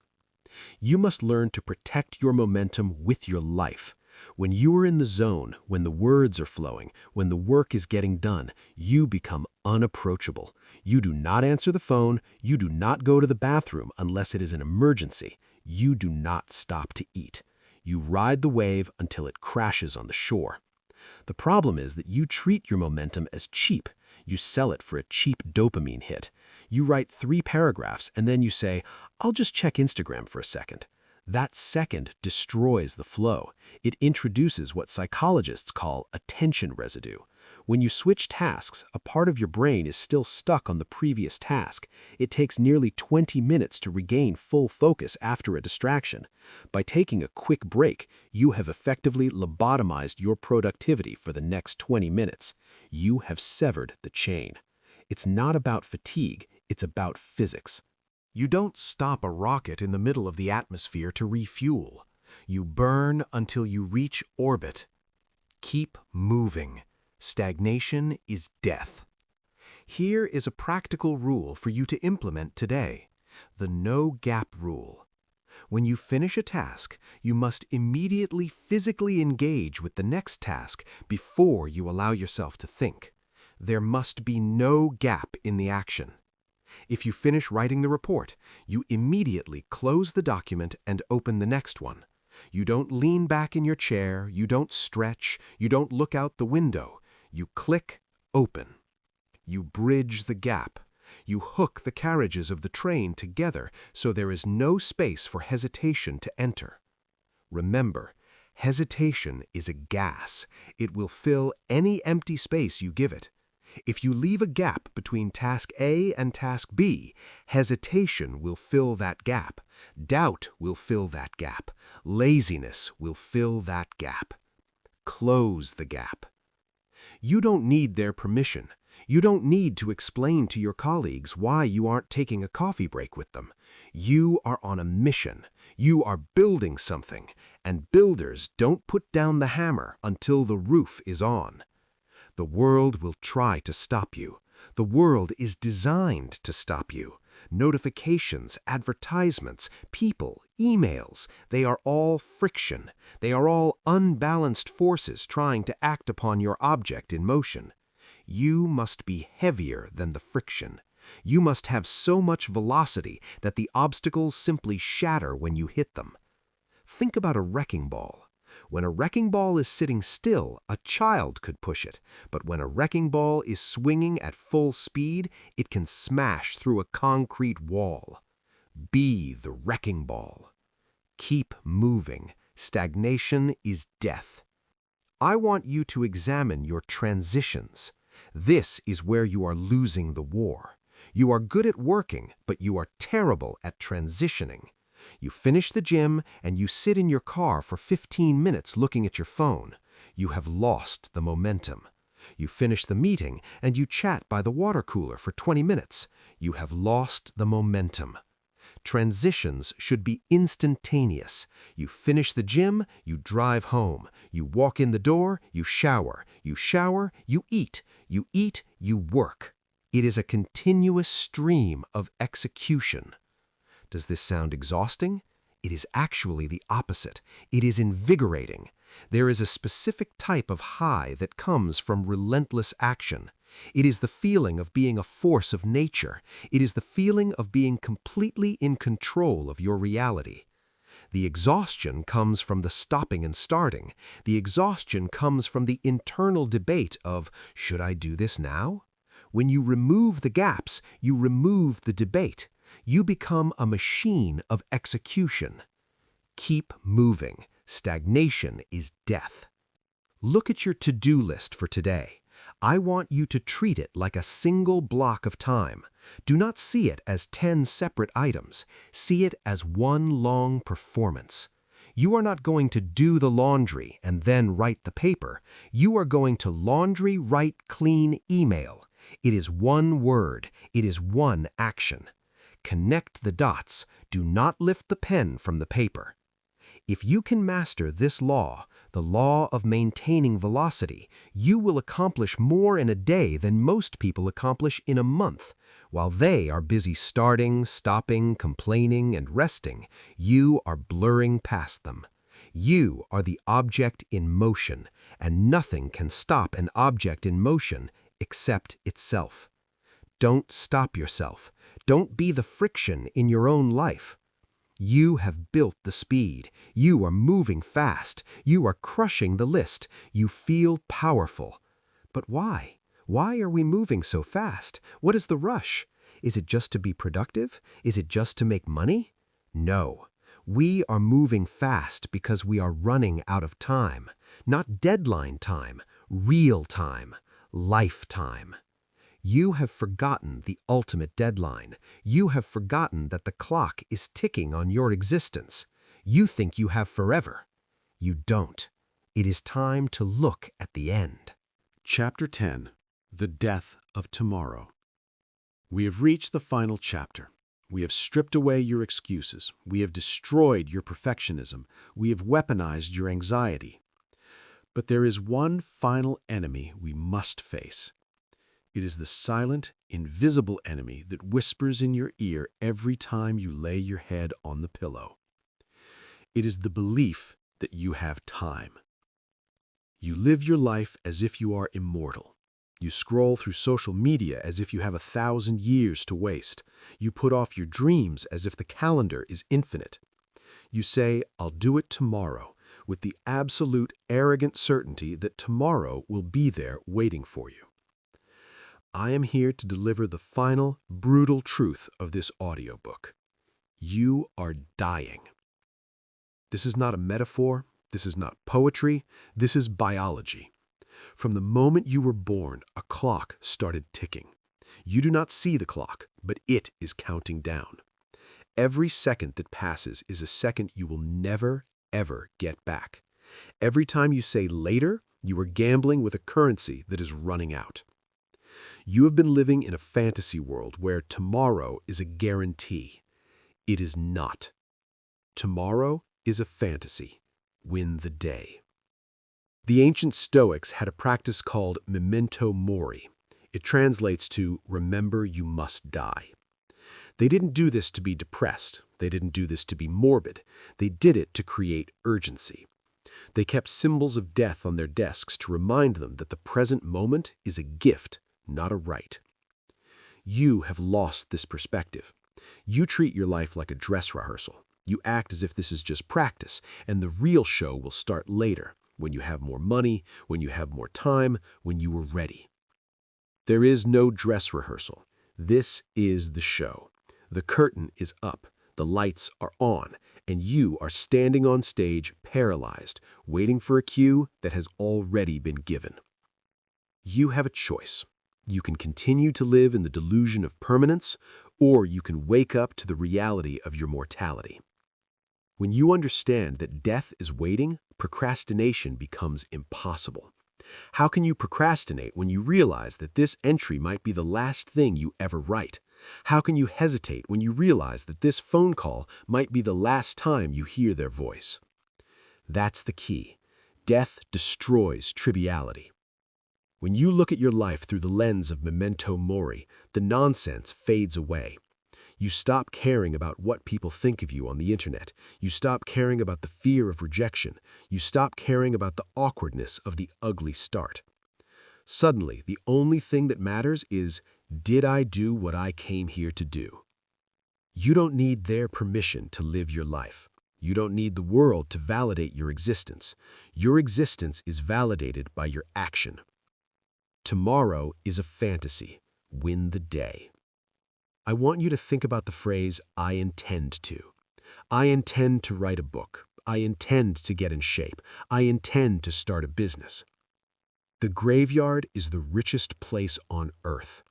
You must learn to protect your momentum with your life. When you are in the zone, when the words are flowing, when the work is getting done, you become unapproachable. You do not answer the phone. You do not go to the bathroom unless it is an emergency. You do not stop to eat. You ride the wave until it crashes on the shore. The problem is that you treat your momentum as cheap. You sell it for a cheap dopamine hit. You write 3 paragraphs and then you say, I'll just check Instagram for a second. That second destroys the flow. It introduces what psychologists call attention residue. When you switch tasks, a part of your brain is still stuck on the previous task. It takes nearly 20 minutes to regain full focus after a distraction. By taking a quick break, you have effectively lobotomized your productivity for the next 20 minutes. You have severed the chain. It's not about fatigue, it's about physics. You don't stop a rocket in the middle of the atmosphere to refuel. You burn until you reach orbit. Keep moving. Stagnation is death. Here is a practical rule for you to implement today. The no-gap rule. When you finish a task, you must immediately physically engage with the next task before you allow yourself to think. There must be no gap in the action. If you finish writing the report, you immediately close the document and open the next one. You don't lean back in your chair, you don't stretch, you don't look out the window. You click open. You bridge the gap. You hook the carriages of the train together so there is no space for hesitation to enter. Remember, hesitation is a gas. It will fill any empty space you give it. If you leave a gap between task A and task B, hesitation will fill that gap. Doubt will fill that gap. Laziness will fill that gap. Close the gap. You don't need their permission. You don't need to explain to your colleagues why you aren't taking a coffee break with them. You are on a mission. You are building something, and builders don't put down the hammer until the roof is on. The world will try to stop you. The world is designed to stop you. Notifications, advertisements, people, emails, they are all friction. They are all unbalanced forces trying to act upon your object in motion. You must be heavier than the friction. You must have so much velocity that the obstacles simply shatter when you hit them. Think about a wrecking ball. When a wrecking ball is sitting still, a child could push it, but when a wrecking ball is swinging at full speed, it can smash through a concrete wall. Be the wrecking ball. Keep moving. Stagnation is death. I want you to examine your transitions. This is where you are losing the war. You are good at working, but you are terrible at transitioning. You finish the gym and you sit in your car for 15 minutes looking at your phone. You have lost the momentum. You finish the meeting and you chat by the water cooler for 20 minutes. You have lost the momentum. Transitions should be instantaneous. You finish the gym, you drive home. You walk in the door, you shower. You shower, you eat. You eat, you work. It is a continuous stream of execution. Does this sound exhausting? It is actually the opposite. It is invigorating. There is a specific type of high that comes from relentless action. It is the feeling of being a force of nature. It is the feeling of being completely in control of your reality. The exhaustion comes from the stopping and starting. The exhaustion comes from the internal debate of, should I do this now? When you remove the gaps, you remove the debate. You become a machine of execution. Keep moving. Stagnation is death. Look at your to-do list for today. I want you to treat it like a single block of time. Do not see it as 10 separate items. See it as one long performance. You are not going to do the laundry and then write the paper. You are going to laundry, write, clean, email. It is one word. It is one action. Connect the dots. Do not lift the pen from the paper. If you can master this law, the law of maintaining velocity, you will accomplish more in a day than most people accomplish in a month. While they are busy starting, stopping, complaining, and resting, you are blurring past them. You are the object in motion, and nothing can stop an object in motion except itself. Don't stop yourself. Don't be the friction in your own life. You have built the speed. You are moving fast. You are crushing the list. You feel powerful. But why? Why are we moving so fast? What is the rush? Is it just to be productive? Is it just to make money? No. We are moving fast because we are running out of time. Not deadline time, real time, lifetime. You have forgotten the ultimate deadline. You have forgotten that the clock is ticking on your existence. You think you have forever. You don't. It is time to look at the end. Chapter 10. The Death of Tomorrow. We have reached the final chapter. We have stripped away your excuses. We have destroyed your perfectionism. We have weaponized your anxiety. But there is one final enemy we must face. It is the silent, invisible enemy that whispers in your ear every time you lay your head on the pillow. It is the belief that you have time. You live your life as if you are immortal. You scroll through social media as if you have 1,000 years to waste. You put off your dreams as if the calendar is infinite. You say, "I'll do it tomorrow," with the absolute arrogant certainty that tomorrow will be there waiting for you. I am here to deliver the final, brutal truth of this audiobook. You are dying. This is not a metaphor. This is not poetry. This is biology. From the moment you were born, a clock started ticking. You do not see the clock, but it is counting down. Every second that passes is a second you will never, ever get back. Every time you say later, you are gambling with a currency that is running out. You have been living in a fantasy world where tomorrow is a guarantee. It is not. Tomorrow is a fantasy. Win the day. The ancient Stoics had a practice called memento mori. It translates to remember you must die. They didn't do this to be depressed. They didn't do this to be morbid. They did it to create urgency. They kept symbols of death on their desks to remind them that the present moment is a gift, not a right. You have lost this perspective. You treat your life like a dress rehearsal. You act as if this is just practice, and the real show will start later, when you have more money, when you have more time, when you are ready. There is no dress rehearsal. This is the show. The curtain is up, the lights are on, and you are standing on stage paralyzed, waiting for a cue that has already been given. You have a choice. You can continue to live in the delusion of permanence, or you can wake up to the reality of your mortality. When you understand that death is waiting, procrastination becomes impossible. How can you procrastinate when you realize that this entry might be the last thing you ever write? How can you hesitate when you realize that this phone call might be the last time you hear their voice? That's the key. Death destroys triviality. When you look at your life through the lens of memento mori, the nonsense fades away. You stop caring about what people think of you on the internet. You stop caring about the fear of rejection. You stop caring about the awkwardness of the ugly start. Suddenly, the only thing that matters is, did I do what I came here to do? You don't need their permission to live your life. You don't need the world to validate your existence. Your existence is validated by your action. Tomorrow is a fantasy. Win the day. I want you to think about the phrase, I intend to. I intend to write a book. I intend to get in shape. I intend to start a business. The graveyard is the richest place on earth.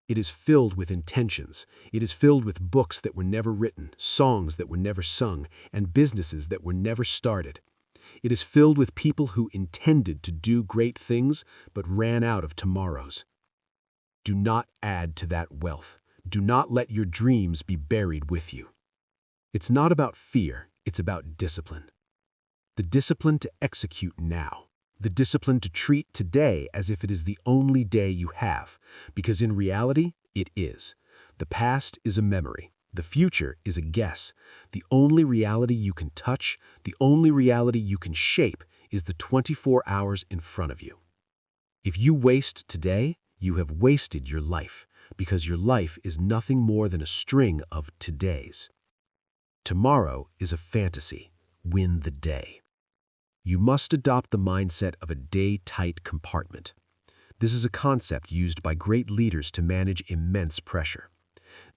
It is filled with intentions. It is filled with books that were never written, songs that were never sung, and businesses that were never started. It is filled with people who intended to do great things but ran out of tomorrows. Do not add to that wealth. Do not let your dreams be buried with you. It's not about fear, it's about discipline. The discipline to execute now. The discipline to treat today as if it is the only day you have, because in reality, it is. The past is a memory. The future is a guess. The only reality you can touch, the only reality you can shape, is the 24 hours in front of you. If you waste today, you have wasted your life, because your life is nothing more than a string of todays. Tomorrow is a fantasy. Win the day. You must adopt the mindset of a day-tight compartment. This is a concept used by great leaders to manage immense pressure.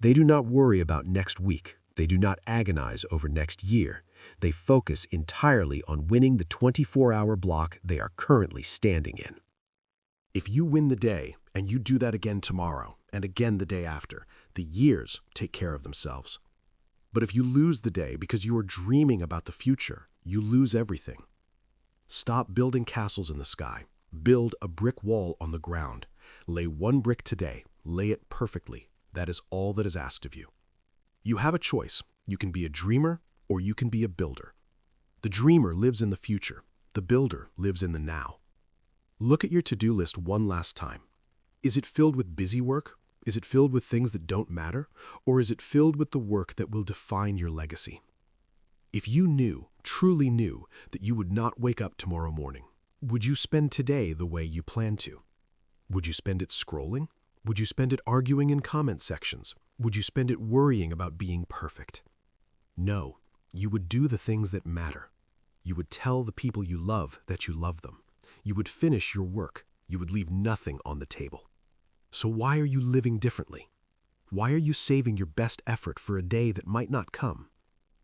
They do not worry about next week. They do not agonize over next year. They focus entirely on winning the 24-hour block they are currently standing in. If you win the day, and you do that again tomorrow, and again the day after, the years take care of themselves. But if you lose the day because you are dreaming about the future, you lose everything. Stop building castles in the sky. Build a brick wall on the ground. Lay one brick today. Lay it perfectly. That is all that is asked of you. You have a choice. You can be a dreamer or you can be a builder. The dreamer lives in the future. The builder lives in the now. Look at your to-do list one last time. Is it filled with busy work? Is it filled with things that don't matter? Or is it filled with the work that will define your legacy? If you knew, truly knew, that you would not wake up tomorrow morning, would you spend today the way you plan to? Would you spend it scrolling? Would you spend it arguing in comment sections? Would you spend it worrying about being perfect? No, you would do the things that matter. You would tell the people you love that you love them. You would finish your work. You would leave nothing on the table. So why are you living differently? Why are you saving your best effort for a day that might not come?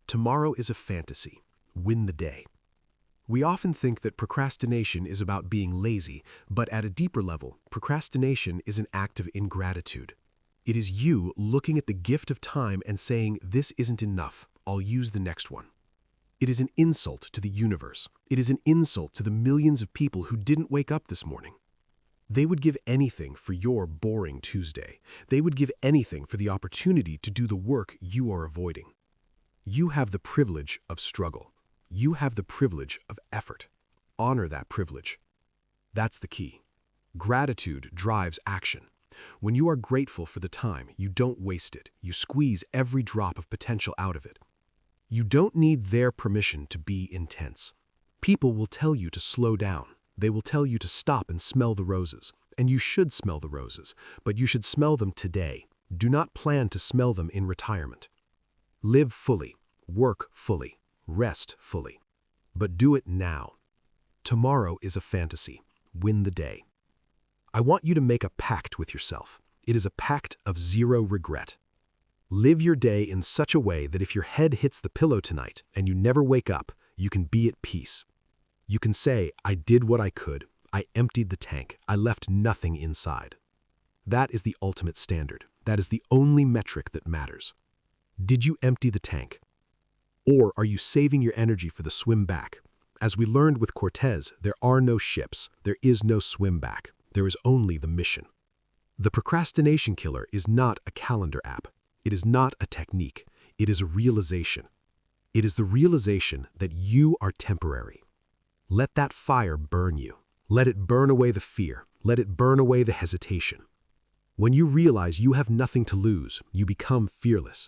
Tomorrow is a fantasy. Win the day. We often think that procrastination is about being lazy, but at a deeper level, procrastination is an act of ingratitude. It is you looking at the gift of time and saying, "This isn't enough, I'll use the next one." It is an insult to the universe. It is an insult to the millions of people who didn't wake up this morning. They would give anything for your boring Tuesday. They would give anything for the opportunity to do the work you are avoiding. You have the privilege of struggle. You have the privilege of effort. Honor that privilege. That's the key. Gratitude drives action. When you are grateful for the time, you don't waste it. You squeeze every drop of potential out of it. You don't need their permission to be intense. People will tell you to slow down. They will tell you to stop and smell the roses. And you should smell the roses, but you should smell them today. Do not plan to smell them in retirement. Live fully. Work fully. Rest fully. But do it now. Tomorrow is a fantasy. Win the day. I want you to make a pact with yourself. It is a pact of zero regret. Live your day in such a way that if your head hits the pillow tonight and you never wake up, you can be at peace. You can say, "I did what I could. I emptied the tank. I left nothing inside." That is the ultimate standard. That is the only metric that matters. Did you empty the tank? Or are you saving your energy for the swim back? As we learned with Cortez, there are no ships. There is no swim back. There is only the mission. The procrastination killer is not a calendar app. It is not a technique. It is a realization. It is the realization that you are temporary. Let that fire burn you. Let it burn away the fear. Let it burn away the hesitation. When you realize you have nothing to lose, you become fearless.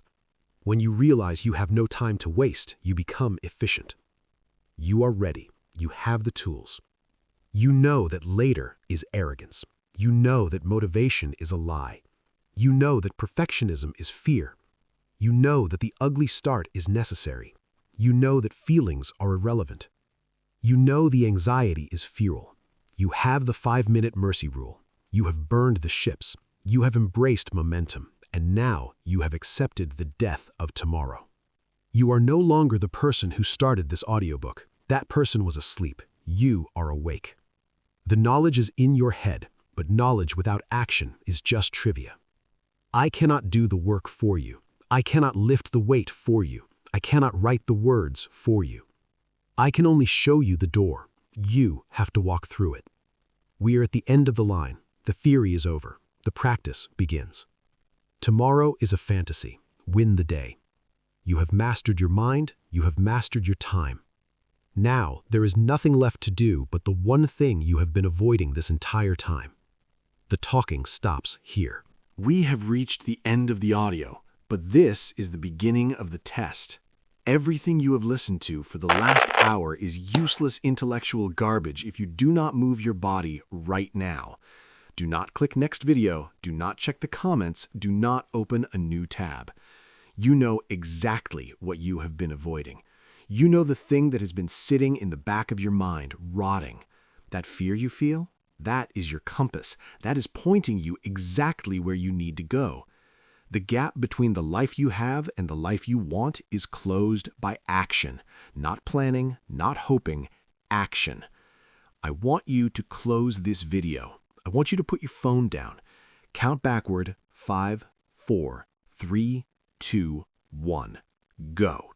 When you realize you have no time to waste, you become efficient. You are ready. You have the tools. You know that later is arrogance. You know that motivation is a lie. You know that perfectionism is fear. You know that the ugly start is necessary. You know that feelings are irrelevant. You know the anxiety is fuel. You have the 5-minute mercy rule. You have burned the ships. You have embraced momentum. And now you have accepted the death of tomorrow. You are no longer the person who started this audiobook. That person was asleep. You are awake. The knowledge is in your head, but knowledge without action is just trivia. I cannot do the work for you. I cannot lift the weight for you. I cannot write the words for you. I can only show you the door. You have to walk through it. We are at the end of the line. The theory is over. The practice begins. Tomorrow is a fantasy. Win the day. You have mastered your mind. You have mastered your time. Now, there is nothing left to do but the one thing you have been avoiding this entire time. The talking stops here. We have reached the end of the audio, but this is the beginning of the test. Everything you have listened to for the last hour is useless intellectual garbage if you do not move your body right now. Do not click next video. Do not check the comments. Do not open a new tab. You know exactly what you have been avoiding. You know the thing that has been sitting in the back of your mind, rotting. That fear you feel? That is your compass. That is pointing you exactly where you need to go. The gap between the life you have and the life you want is closed by action. Not planning, not hoping, action. I want you to close this video. I want you to put your phone down. Count backward. 5, 4, 3, 2, 1. Go.